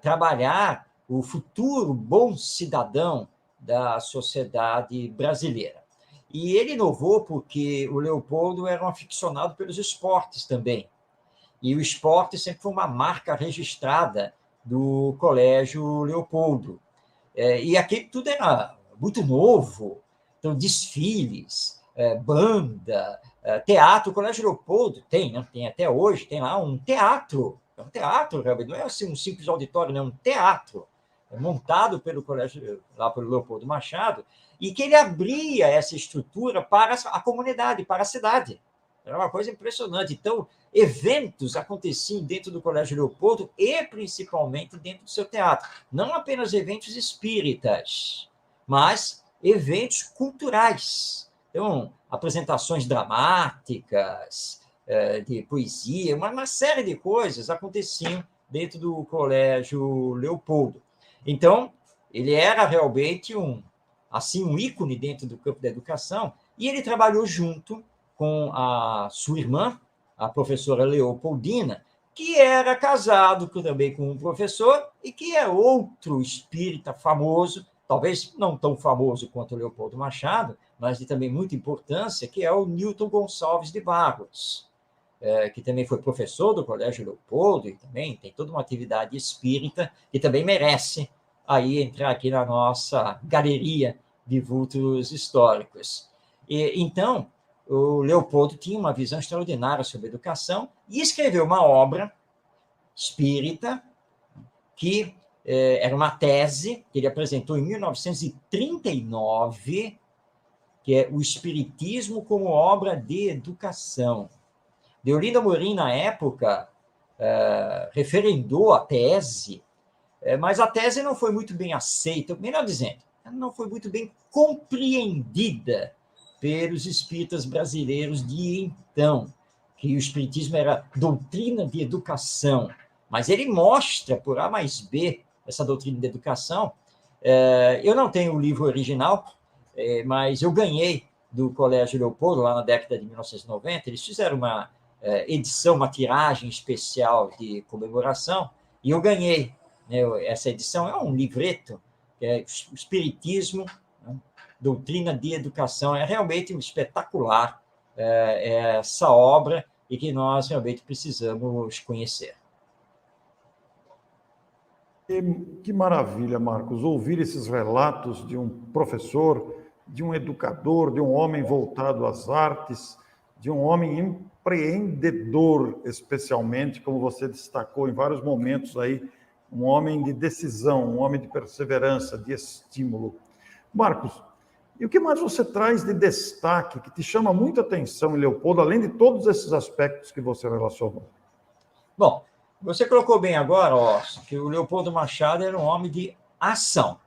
trabalhar o futuro bom cidadão da sociedade brasileira. E ele inovou porque o Leopoldo era um aficionado pelos esportes também. E o esporte sempre foi uma marca registrada do Colégio Leopoldo. E aquilo tudo era muito novo. Então, desfiles, banda, teatro. O Colégio Leopoldo tem, né? Tem até hoje, tem lá um teatro. É um teatro, realmente. Não é assim um simples auditório, não é um teatro. Montado pelo colégio, lá pelo Leopoldo Machado, e que ele abria essa estrutura para a comunidade, para a cidade. Era uma coisa impressionante. Então, eventos aconteciam dentro do Colégio Leopoldo e principalmente dentro do seu teatro. Não apenas eventos espíritas, mas eventos culturais. Então, apresentações dramáticas, de poesia, uma série de coisas aconteciam dentro do Colégio Leopoldo. Então, ele era realmente um ícone dentro do campo da educação, e ele trabalhou junto com a sua irmã, a professora Leopoldina, que era casado também com um professor e que é outro espírita famoso, talvez não tão famoso quanto o Leopoldo Machado, mas de também muita importância, que é o Newton Gonçalves de Barros, que também foi professor do Colégio Leopoldo e também tem toda uma atividade espírita que também merece aí entrar aqui na nossa galeria de vultos históricos. Então, o Leopoldo tinha uma visão extraordinária sobre educação e escreveu uma obra espírita que era uma tese que ele apresentou em 1939, que é o Espiritismo como obra de educação. Deolinda Amorim, na época, referendou a tese, mas a tese não foi muito bem aceita, melhor dizendo, ela não foi muito bem compreendida pelos espíritas brasileiros de então, que o espiritismo era doutrina de educação. Mas ele mostra, por A mais B, essa doutrina de educação. Eu não tenho o livro original, mas eu ganhei do Colégio Leopoldo, lá na década de 1990. Eles fizeram uma edição, uma tiragem especial de comemoração, e eu ganhei, né, essa edição. É um livreto, que é o Espiritismo, né, doutrina de educação. É realmente espetacular essa obra e que nós realmente precisamos conhecer. Que maravilha, Marcos, ouvir esses relatos de um professor, de um educador, de um homem voltado às artes, de um homem empreendedor, especialmente, como você destacou em vários momentos aí, um homem de decisão, um homem de perseverança, de estímulo. Marcos, e o que mais você traz de destaque, que te chama muita atenção em Leopoldo, além de todos esses aspectos que você relacionou? Bom, você colocou bem agora, Orson, que o Leopoldo Machado era um homem de ação.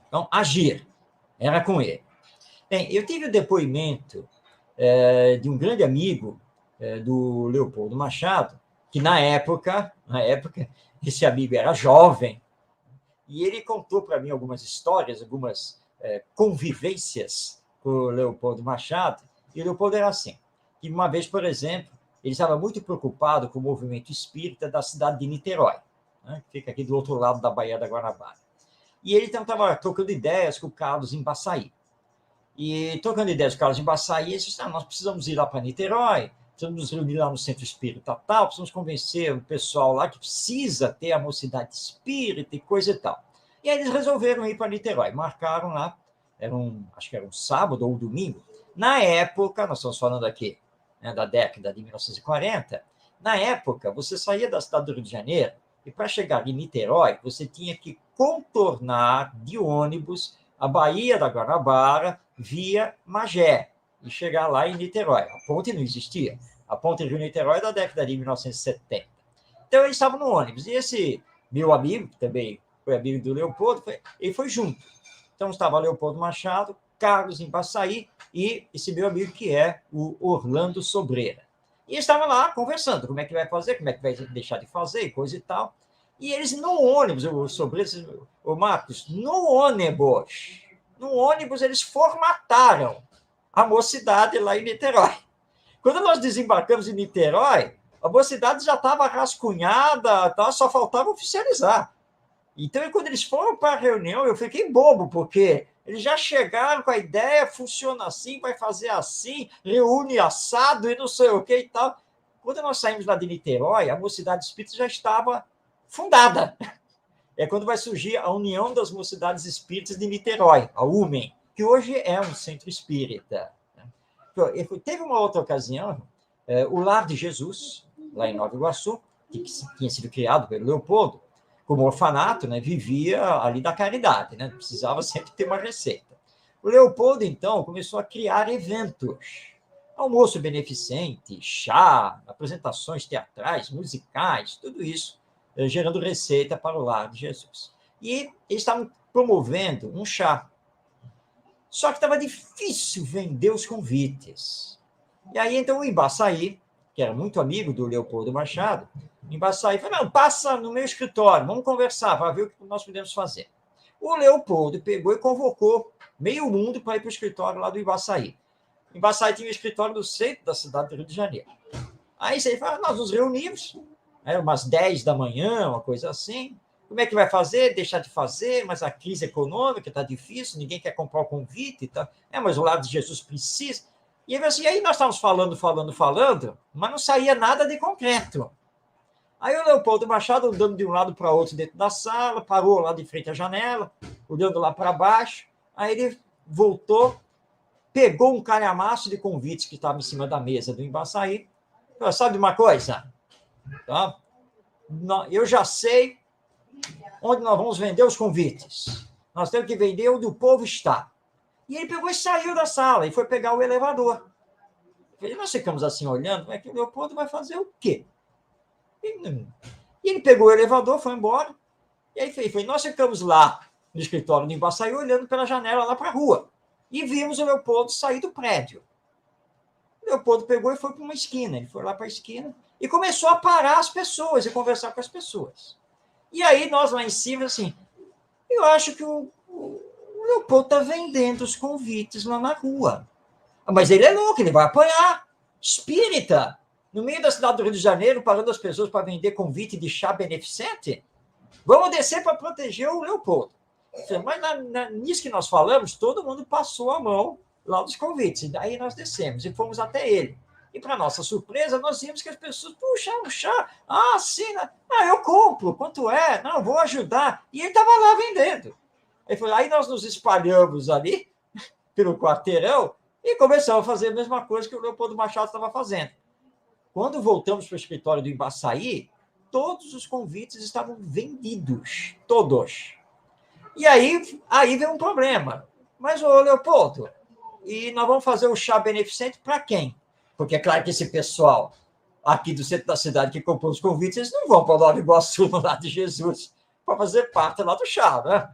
Então, agir era com ele. Bem, eu tive o depoimento de um grande amigo do Leopoldo Machado, que na época, esse amigo era jovem, e ele contou para mim algumas histórias, algumas convivências com o Leopoldo Machado, e o Leopoldo era assim, que uma vez, por exemplo, ele estava muito preocupado com o movimento espírita da cidade de Niterói, né, que fica aqui do outro lado da Baía da Guanabara. E ele então estava trocando ideias com o Carlos Embaçaí. E trocando ideias com o Carlos Embaçaí, ele disse, nós precisamos ir lá para Niterói, precisamos nos reunir lá no Centro Espírita tal, precisamos convencer o pessoal lá que precisa ter a mocidade espírita e coisa e tal. E aí eles resolveram ir para Niterói, marcaram lá, acho que era um sábado ou um domingo. Na época, nós estamos falando aqui, né, da década de 1940, na época, você saía da cidade do Rio de Janeiro e para chegar em Niterói, você tinha que contornar de ônibus a Baía da Guanabara via Magé e chegar lá em Niterói. A ponte não existia. A ponte Rio-Niterói é da década de 1970. Então, eles estavam no ônibus. E esse meu amigo, que também foi amigo do Leopoldo, ele foi junto. Então, estava Leopoldo Machado, Carlos Embaçaí e esse meu amigo que é o Orlando Sobreira. E eles estavam lá conversando, como é que vai fazer, como é que vai deixar de fazer, coisa e tal. E eles no ônibus, o Sobreira, o Marcos, no ônibus eles formataram a mocidade lá em Niterói. Quando nós desembarcamos em Niterói, a mocidade já estava rascunhada, tá? Só faltava oficializar. Então, quando eles foram para a reunião, eu fiquei bobo, porque eles já chegaram com a ideia, funciona assim, vai fazer assim, reúne assado e não sei o que e tal. Quando nós saímos lá de Niterói, a Mocidade Espírita já estava fundada. É quando vai surgir a União das Mocidades Espíritas de Niterói, a UMEN, que hoje é um centro espírita. Teve uma outra ocasião, o Lar de Jesus, lá em Nova Iguaçu, que tinha sido criado pelo Leopoldo, como orfanato, né, vivia ali da caridade, né, precisava sempre ter uma receita. O Leopoldo, então, começou a criar eventos, almoço beneficente, chá, apresentações teatrais, musicais, tudo isso, gerando receita para o Lar de Jesus. E eles estavam promovendo um chá. Só que estava difícil vender os convites. E aí, então, o Embaçaí, que era muito amigo do Leopoldo Machado, Embaçaí falou, não, passa no meu escritório, vamos conversar, para ver o que nós podemos fazer. O Leopoldo pegou e convocou meio mundo para ir para o escritório lá do Embaçaí. O Embaçaí tinha um escritório no centro da cidade do Rio de Janeiro. Aí você fala, nós nos reunimos, era umas 10 da manhã, uma coisa assim. Como é que vai fazer? Deixar de fazer, mas a crise econômica está difícil, ninguém quer comprar o convite. Tá? Mas o Lar de Jesus precisa. E aí nós estávamos falando, mas não saía nada de concreto. Aí o Leopoldo Machado, andando de um lado para outro dentro da sala, parou lá de frente à janela, olhando lá para baixo. Aí ele voltou, pegou um calhamaço de convites que estava em cima da mesa do Embaçaí. Falou, sabe uma coisa? Tá? Eu já sei onde nós vamos vender os convites. Nós temos que vender onde o povo está. E ele pegou e saiu da sala e foi pegar o elevador. E nós ficamos assim olhando, como é que o Leopoldo vai fazer o quê? E ele pegou o elevador, foi embora, e aí nós ficamos lá no escritório do Embaçaí, olhando pela janela lá para a rua, e vimos o Leopoldo sair do prédio. O Leopoldo pegou e foi para uma esquina, ele foi lá para a esquina, e começou a parar as pessoas e conversar com as pessoas. E aí nós lá em cima, assim, eu acho que o Leopoldo está vendendo os convites lá na rua. Mas ele é louco, ele vai apanhar. Espírita, no meio da cidade do Rio de Janeiro, parando as pessoas para vender convite de chá beneficente? Vamos descer para proteger o Leopoldo. Mas nisso que nós falamos, todo mundo passou a mão lá dos convites. E daí nós descemos e fomos até ele. E, para nossa surpresa, nós vimos que as pessoas, puxa, um chá, sim, eu compro, quanto é? Não, vou ajudar. E ele estava lá vendendo. Aí nós nos espalhamos ali, pelo quarteirão, e começamos a fazer a mesma coisa que o Leopoldo Machado estava fazendo. Quando voltamos para o escritório do Embaçaí, todos os convites estavam vendidos, todos. E aí veio um problema. Mas, Leopoldo, e nós vamos fazer o chá beneficente para quem? Porque é claro que esse pessoal aqui do centro da cidade que comprou os convites, eles não vão para Nova Iguaçu, no Lar de Jesus, para fazer parte lá do chá, né?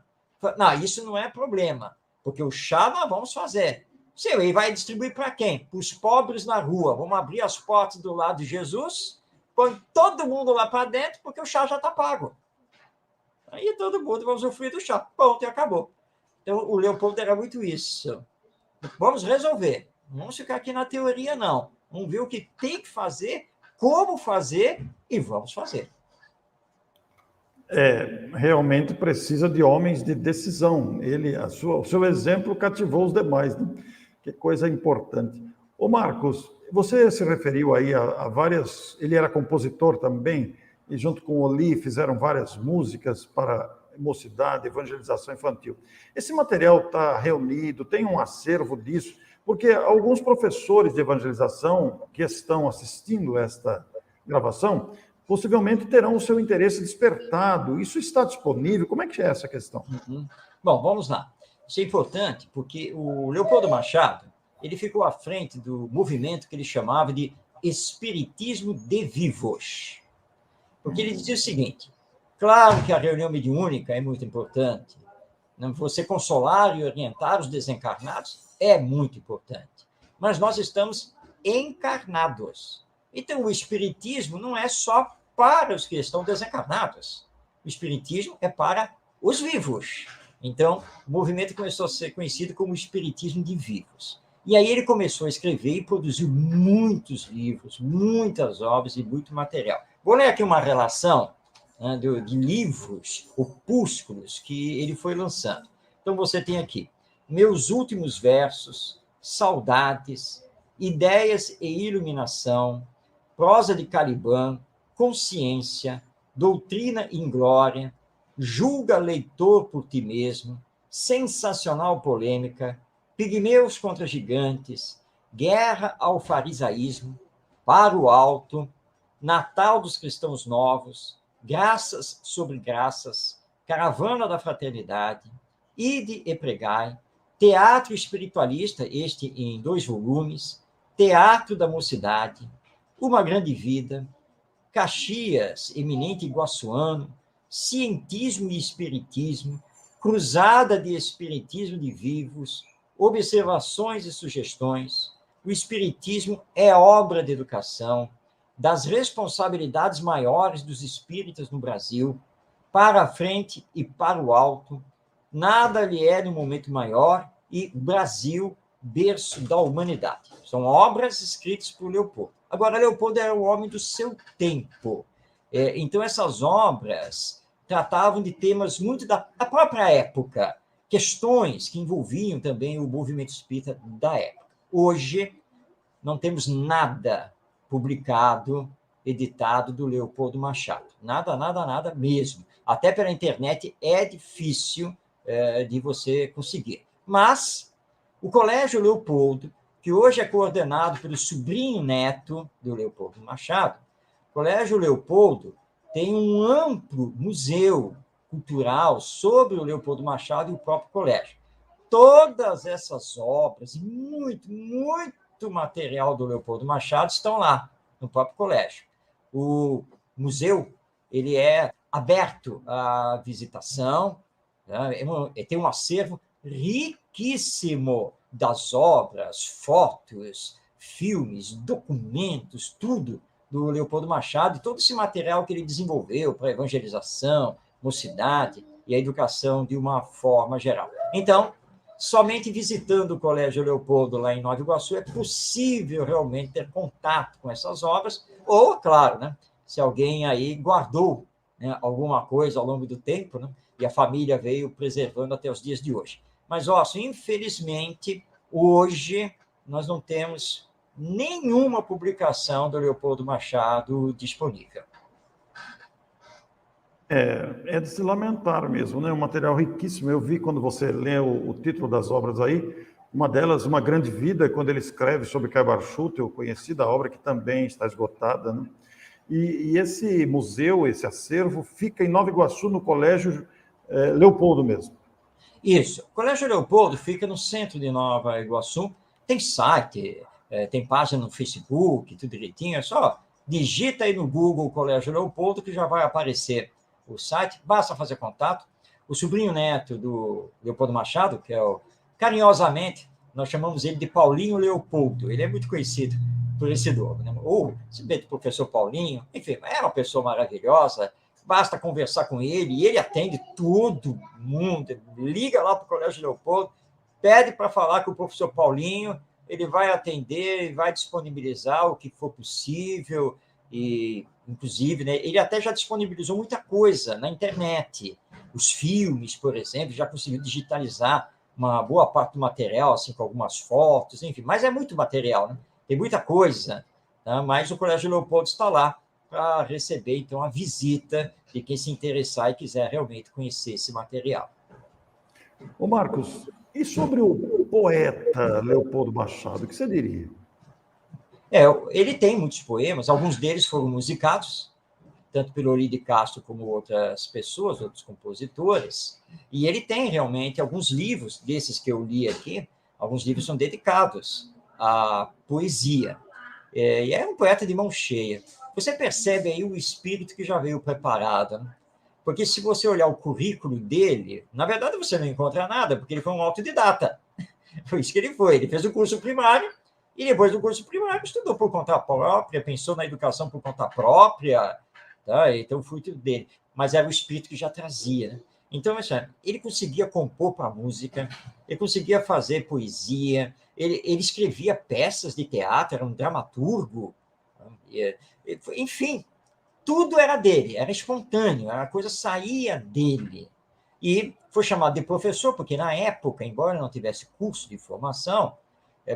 Não, isso não é problema, porque o chá nós vamos fazer. Sim, e vai distribuir para quem? Para os pobres na rua. Vamos abrir as portas do Lar de Jesus, põe todo mundo lá para dentro, porque o chá já está pago. Aí todo mundo vai usufruir do chá. Ponto, e acabou. Então, o Leopoldo era muito isso. Vamos resolver. Não vamos ficar aqui na teoria, não. Vamos ver o que tem que fazer, como fazer, e vamos fazer. Realmente precisa de homens de decisão. O seu exemplo cativou os demais, né? Que coisa importante. Ô Marcos, você se referiu aí a várias... Ele era compositor também, e junto com o Oli fizeram várias músicas para mocidade, evangelização infantil. Esse material está reunido, tem um acervo disso, porque alguns professores de evangelização que estão assistindo esta gravação possivelmente terão o seu interesse despertado. Isso está disponível? Como é que é essa questão? Uhum. Bom, vamos lá. Isso é importante porque o Leopoldo Machado ele ficou à frente do movimento que ele chamava de Espiritismo de Vivos. Porque ele dizia o seguinte: claro que a reunião mediúnica é muito importante, você consolar e orientar os desencarnados é muito importante, mas nós estamos encarnados. Então, o espiritismo não é só para os que estão desencarnados. O espiritismo é para os vivos. Então, o movimento começou a ser conhecido como espiritismo de vivos. E aí ele começou a escrever e produziu muitos livros, muitas obras e muito material. Vou ler aqui uma relação, né, de livros, opúsculos, que ele foi lançando. Então, você tem aqui Meus Últimos Versos, Saudades, Ideias e Iluminação, Prosa de Caliban, Consciência, Doutrina Inglória, Julga Leitor por Ti Mesmo, Sensacional Polêmica, Pigmeus contra Gigantes, Guerra ao Farisaísmo, Para o Alto, Natal dos Cristãos Novos, Graças sobre Graças, Caravana da Fraternidade, Ide e Pregai, Teatro Espiritualista, este em 2 volumes, Teatro da Mocidade, Uma Grande Vida, Caxias, Eminente Iguaçuano, Cientismo e Espiritismo, Cruzada de Espiritismo de Vivos, Observações e Sugestões, O Espiritismo é obra de educação, das responsabilidades maiores dos espíritas no Brasil, Para a Frente e para o Alto, Nada lhe é no momento maior e Brasil, berço da humanidade. São obras escritas por Leopoldo. Agora, Leopoldo era o homem do seu tempo. Então, essas obras tratavam de temas muito da própria época, questões que envolviam também o movimento espírita da época. Hoje, não temos nada publicado, editado do Leopoldo Machado. Nada, nada, nada mesmo. Até pela internet é difícil de você conseguir. Mas o Colégio Leopoldo, que hoje é coordenado pelo sobrinho neto do Leopoldo Machado, o Colégio Leopoldo tem um amplo museu cultural sobre o Leopoldo Machado e o próprio colégio. Todas essas obras, muito, muito material do Leopoldo Machado estão lá, no próprio colégio. O museu ele é aberto à visitação, né? Tem um acervo riquíssimo das obras, fotos, filmes, documentos, tudo do Leopoldo Machado e todo esse material que ele desenvolveu para a evangelização, mocidade e a educação de uma forma geral. Então, somente visitando o Colégio Leopoldo lá em Nova Iguaçu é possível realmente ter contato com essas obras, ou, claro, né, se alguém aí guardou, né, alguma coisa ao longo do tempo, né, e a família veio preservando até os dias de hoje. Mas, infelizmente, hoje nós não temos nenhuma publicação do Leopoldo Machado disponível. É de se lamentar mesmo, né? Um material riquíssimo. Eu vi quando você lê o título das obras aí, uma delas, Uma Grande Vida, quando ele escreve sobre Cabarchuta, eu conheci da obra que também está esgotada, né? E esse museu, esse acervo, fica em Nova Iguaçu, no Colégio Leopoldo mesmo. Isso. O Colégio Leopoldo fica no centro de Nova Iguaçu, tem site, tem página no Facebook, tudo direitinho, é só digita aí no Google Colégio Leopoldo que já vai aparecer o site, basta fazer contato. O sobrinho neto do Leopoldo Machado, que é carinhosamente, nós chamamos ele de Paulinho Leopoldo, ele é muito conhecido por esse nome, né? Ou simplesmente o professor Paulinho, enfim, é uma pessoa maravilhosa, basta conversar com ele, e ele atende todo mundo, liga lá para o Colégio Leopoldo, pede para falar com o professor Paulinho, ele vai atender, vai disponibilizar o que for possível, e, inclusive, né, ele até já disponibilizou muita coisa na internet, os filmes, por exemplo, já conseguiu digitalizar uma boa parte do material, assim, com algumas fotos, enfim, mas é muito material, né? Tem muita coisa, tá? Mas o Colégio Leopoldo está lá para receber, então, a visita de quem se interessar e quiser realmente conhecer esse material. Ô Marcos, e sobre o poeta Leopoldo Machado, o que você diria? Ele tem muitos poemas, alguns deles foram musicados, tanto pelo Ori de Castro como outras pessoas, outros compositores, e ele tem realmente alguns livros, desses que eu li aqui, alguns livros são dedicados à poesia. E é um poeta de mão cheia. Você percebe aí o espírito que já veio preparado, né? Porque se você olhar o currículo dele, na verdade você não encontra nada, porque ele foi um autodidata. Foi isso que ele foi. Ele fez o curso primário e depois do curso primário estudou por conta própria, pensou na educação por conta própria, tá? Então, o fruto dele. Mas era o espírito que já trazia, né? Então, ele conseguia compor para a música, ele conseguia fazer poesia, ele escrevia peças de teatro, era um dramaturgo, enfim, tudo era dele, era espontâneo, a coisa saía dele. E foi chamado de professor, porque na época, embora não tivesse curso de formação,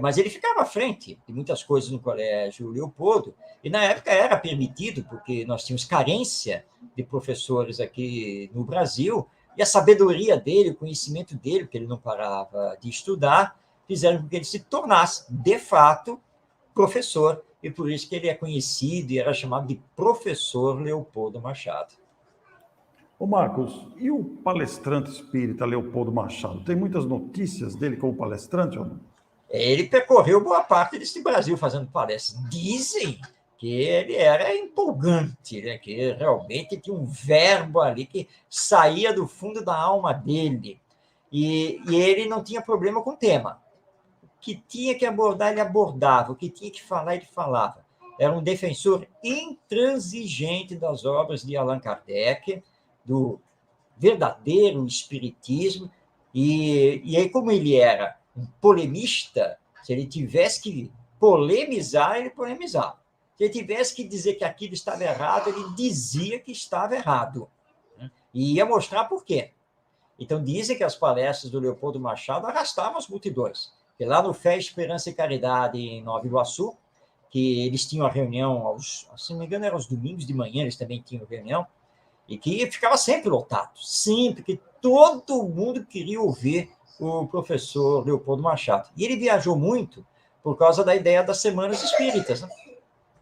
mas ele ficava à frente de muitas coisas no Colégio Leopoldo, e na época era permitido, porque nós tínhamos carência de professores aqui no Brasil, e a sabedoria dele, o conhecimento dele, porque ele não parava de estudar, fizeram com que ele se tornasse, de fato, professor, e por isso que ele é conhecido e era chamado de Professor Leopoldo Machado. Ô Marcos, e o palestrante espírita Leopoldo Machado? Tem muitas notícias dele como palestrante ou não? Ele percorreu boa parte desse Brasil fazendo palestras. Dizem que ele era empolgante, né? Que realmente tinha um verbo ali que saía do fundo da alma dele. E ele não tinha problema com o tema. O que tinha que abordar, ele abordava. O que tinha que falar, ele falava. Era um defensor intransigente das obras de Allan Kardec, do verdadeiro espiritismo. E aí, como ele era um polemista, se ele tivesse que polemizar, ele polemizava. Se ele tivesse que dizer que aquilo estava errado, ele dizia que estava errado. E ia mostrar por quê. Então, dizem que as palestras do Leopoldo Machado arrastavam as multidões. Porque lá no Fé, Esperança e Caridade, em Nova Iguaçu, que eles tinham a reunião, se não me engano, eram os domingos de manhã, eles também tinham reunião, e que ficava sempre lotado, sempre, que todo mundo queria ouvir o professor Leopoldo Machado. E ele viajou muito por causa da ideia das Semanas Espíritas, né?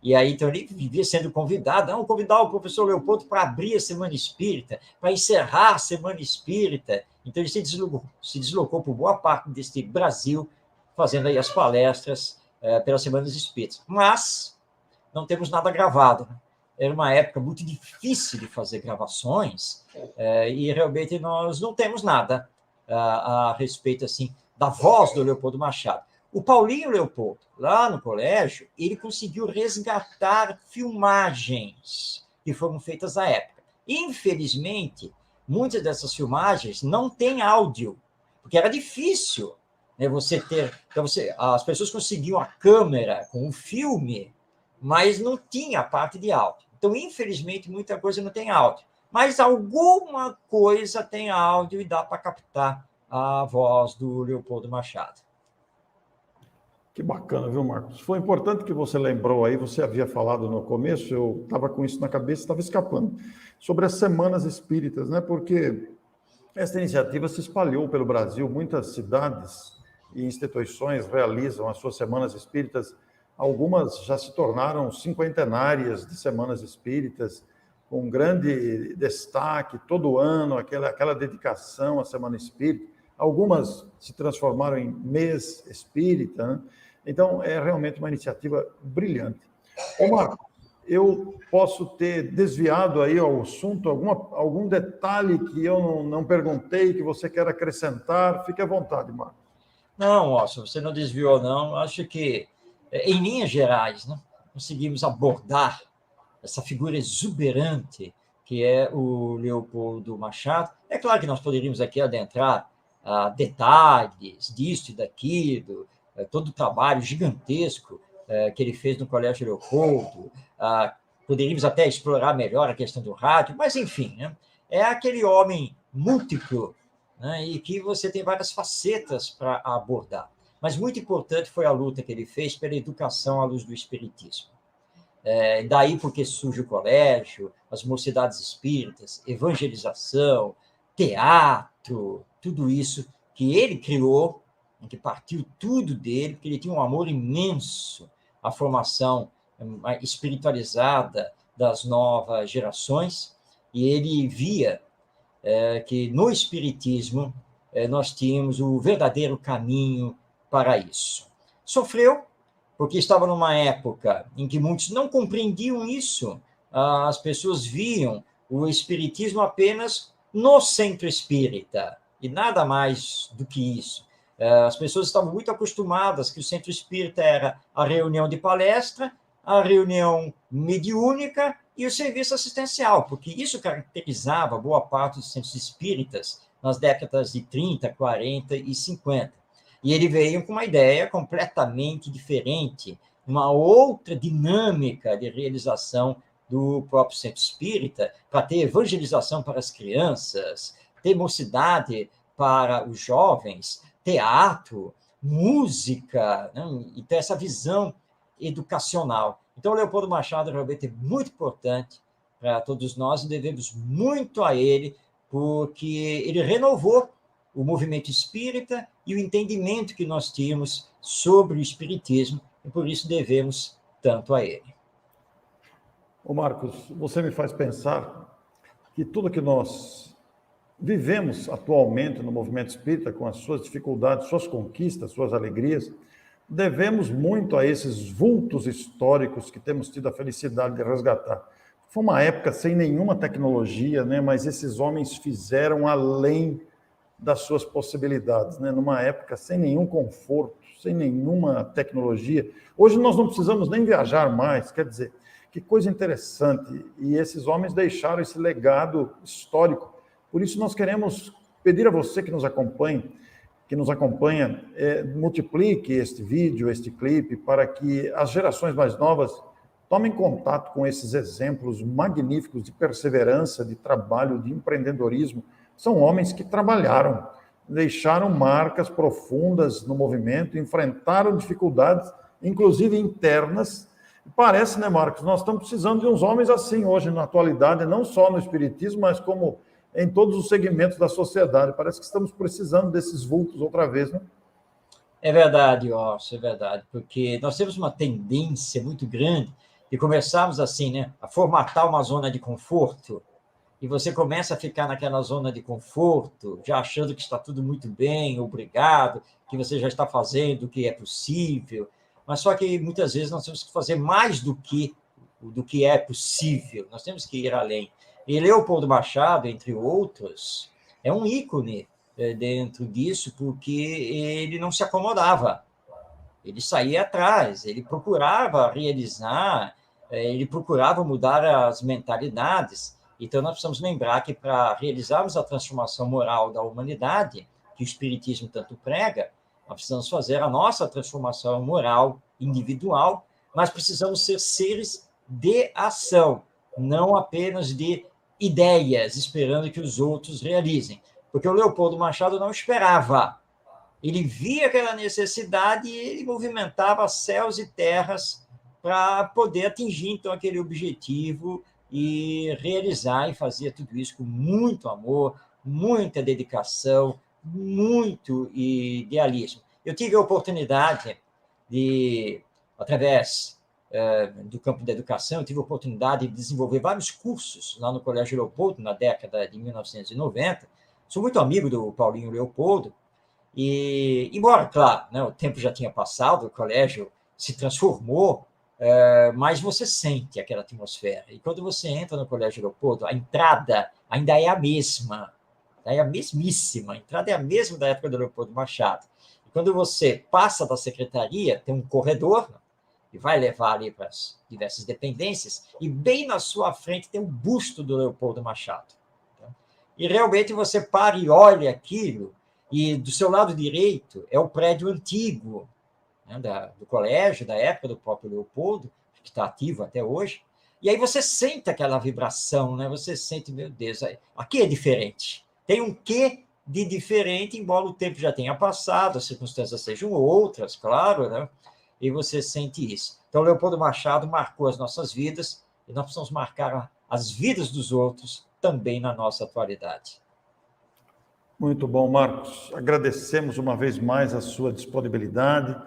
E aí, então, ele vivia sendo convidado, vamos convidar o professor Leopoldo para abrir a Semana Espírita, para encerrar a Semana Espírita. Então, ele se deslocou por boa parte deste Brasil, fazendo aí as palestras pelas Semanas Espíritas. Mas não temos nada gravado, né? Era uma época muito difícil de fazer gravações, e realmente nós não temos nada a respeito assim da voz do Leopoldo Machado. O Paulinho Leopoldo, lá no colégio, ele conseguiu resgatar filmagens que foram feitas à época. Infelizmente, muitas dessas filmagens não têm áudio, porque era difícil, né, você ter... Então, as pessoas conseguiam a câmera com o filme, mas não tinha a parte de áudio. Então, infelizmente, muita coisa não tem áudio. Mas alguma coisa tem áudio e dá para captar a voz do Leopoldo Machado. Que bacana, viu, Marcos? Foi importante que você lembrou aí, você havia falado no começo, eu estava com isso na cabeça, estava escapando, sobre as Semanas Espíritas, né? Porque essa iniciativa se espalhou pelo Brasil, muitas cidades e instituições realizam as suas Semanas Espíritas. Algumas já se tornaram cinquentenárias de Semanas Espíritas, com grande destaque, todo ano, aquela dedicação à Semana Espírita. Algumas se transformaram em mês espírita, né? Então, é realmente uma iniciativa brilhante. Ô, Marco, eu posso ter desviado aí ao assunto, algum detalhe que eu não perguntei, que você quer acrescentar? Fique à vontade, Marco. Não, Orson, você não desviou, não. Acho que, em linhas gerais, né, conseguimos abordar essa figura exuberante que é o Leopoldo Machado. É claro que nós poderíamos aqui adentrar detalhes disso e daquilo, todo o trabalho gigantesco que ele fez no Colégio Leopoldo. Poderíamos até explorar melhor a questão do rádio, mas, enfim, né, é aquele homem múltiplo, né, e que você tem várias facetas para abordar. Mas muito importante foi a luta que ele fez pela educação à luz do espiritismo. Daí porque surge o colégio, as mocidades espíritas, evangelização, teatro, tudo isso que ele criou, que partiu tudo dele, porque ele tinha um amor imenso à formação espiritualizada das novas gerações, e ele via que no Espiritismo nós tínhamos o verdadeiro caminho para isso. Sofreu, porque estava numa época em que muitos não compreendiam isso, as pessoas viam o Espiritismo apenas no centro espírita, e nada mais do que isso. As pessoas estavam muito acostumadas que o centro espírita era a reunião de palestra, a reunião mediúnica e o serviço assistencial, porque isso caracterizava boa parte dos centros espíritas nas décadas de 30, 40 e 50. E ele veio com uma ideia completamente diferente, uma outra dinâmica de realização do próprio centro espírita, para ter evangelização para as crianças, ter mocidade para os jovens, teatro, música, né? E ter essa visão educacional. Então, Leopoldo Machado realmente é muito importante para todos nós e devemos muito a ele, porque ele renovou o movimento espírita e o entendimento que nós tínhamos sobre o espiritismo, e por isso devemos tanto a ele. Ô Marcos, você me faz pensar que tudo que nós vivemos atualmente no movimento espírita, com as suas dificuldades, suas conquistas, suas alegrias, devemos muito a esses vultos históricos que temos tido a felicidade de resgatar. Foi uma época sem nenhuma tecnologia, né? Mas esses homens fizeram além das suas possibilidades, né? Numa época sem nenhum conforto, sem nenhuma tecnologia. Hoje nós não precisamos nem viajar mais, quer dizer, que coisa interessante. E esses homens deixaram esse legado histórico. Por isso nós queremos pedir a você que nos acompanha, multiplique este vídeo, este clipe, para que as gerações mais novas tomem contato com esses exemplos magníficos de perseverança, de trabalho, de empreendedorismo. São homens que trabalharam, deixaram marcas profundas no movimento, enfrentaram dificuldades, inclusive internas. Parece, né, Marcos, nós estamos precisando de uns homens assim hoje, na atualidade, não só no espiritismo, mas como em todos os segmentos da sociedade. Parece que estamos precisando desses vultos outra vez, né? É verdade, Orson, é verdade, porque nós temos uma tendência muito grande de começarmos assim, né, a formatar uma zona de conforto, e você começa a ficar naquela zona de conforto, já achando que está tudo muito bem, obrigado, que você já está fazendo o que é possível, mas só que muitas vezes nós temos que fazer mais do que é possível, nós temos que ir além. E Leopoldo Machado, entre outros, é um ícone dentro disso, porque ele não se acomodava, ele saía atrás, ele procurava realizar, ele procurava mudar as mentalidades. Então, nós precisamos lembrar que para realizarmos a transformação moral da humanidade, que o Espiritismo tanto prega, nós precisamos fazer a nossa transformação moral individual, mas precisamos ser seres de ação, não apenas de ideias, esperando que os outros realizem. Porque o Leopoldo Machado não esperava. Ele via aquela necessidade e ele movimentava céus e terras para poder atingir, então, aquele objetivo e realizar, e fazia tudo isso com muito amor, muita dedicação, muito idealismo. Eu tive a oportunidade de, através do campo da educação, eu tive a oportunidade de desenvolver vários cursos lá no Colégio Leopoldo, na década de 1990. Sou muito amigo do Paulinho Leopoldo, e, embora, claro, né, o tempo já tinha passado, o colégio se transformou, mas você sente aquela atmosfera. E quando você entra no Colégio Leopoldo, a entrada ainda é a mesma, é a mesmíssima, a entrada é a mesma da época do Leopoldo Machado. E quando você passa da secretaria, tem um corredor, e vai levar ali para as diversas dependências, e bem na sua frente tem um busto do Leopoldo Machado. E realmente você para e olha aquilo, e do seu lado direito é o prédio antigo, né, do colégio, da época do próprio Leopoldo, que está ativo até hoje, e aí você sente aquela vibração, né? Você sente, meu Deus, aqui é diferente. Tem um quê de diferente, embora o tempo já tenha passado, as circunstâncias sejam outras, claro, né? E você sente isso. Então, Leopoldo Machado marcou as nossas vidas, e nós precisamos marcar as vidas dos outros também na nossa atualidade. Muito bom, Marcos. Agradecemos uma vez mais a sua disponibilidade,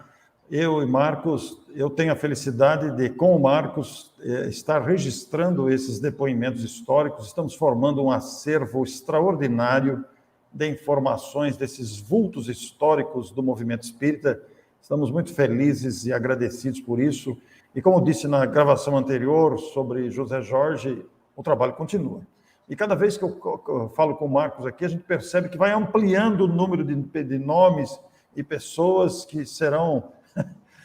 eu e Marcos, eu tenho a felicidade de, com o Marcos, estar registrando esses depoimentos históricos. Estamos formando um acervo extraordinário de informações desses vultos históricos do movimento espírita. Estamos muito felizes e agradecidos por isso. E como disse na gravação anterior sobre José Jorge, o trabalho continua. E cada vez que eu falo com o Marcos aqui, a gente percebe que vai ampliando o número de nomes e pessoas que serão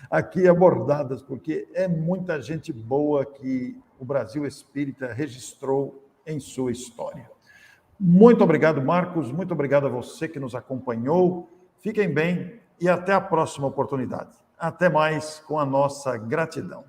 aqui abordadas, porque é muita gente boa que o Brasil Espírita registrou em sua história. Muito obrigado, Marcos, muito obrigado a você que nos acompanhou. Fiquem bem e até a próxima oportunidade. Até mais, com a nossa gratidão.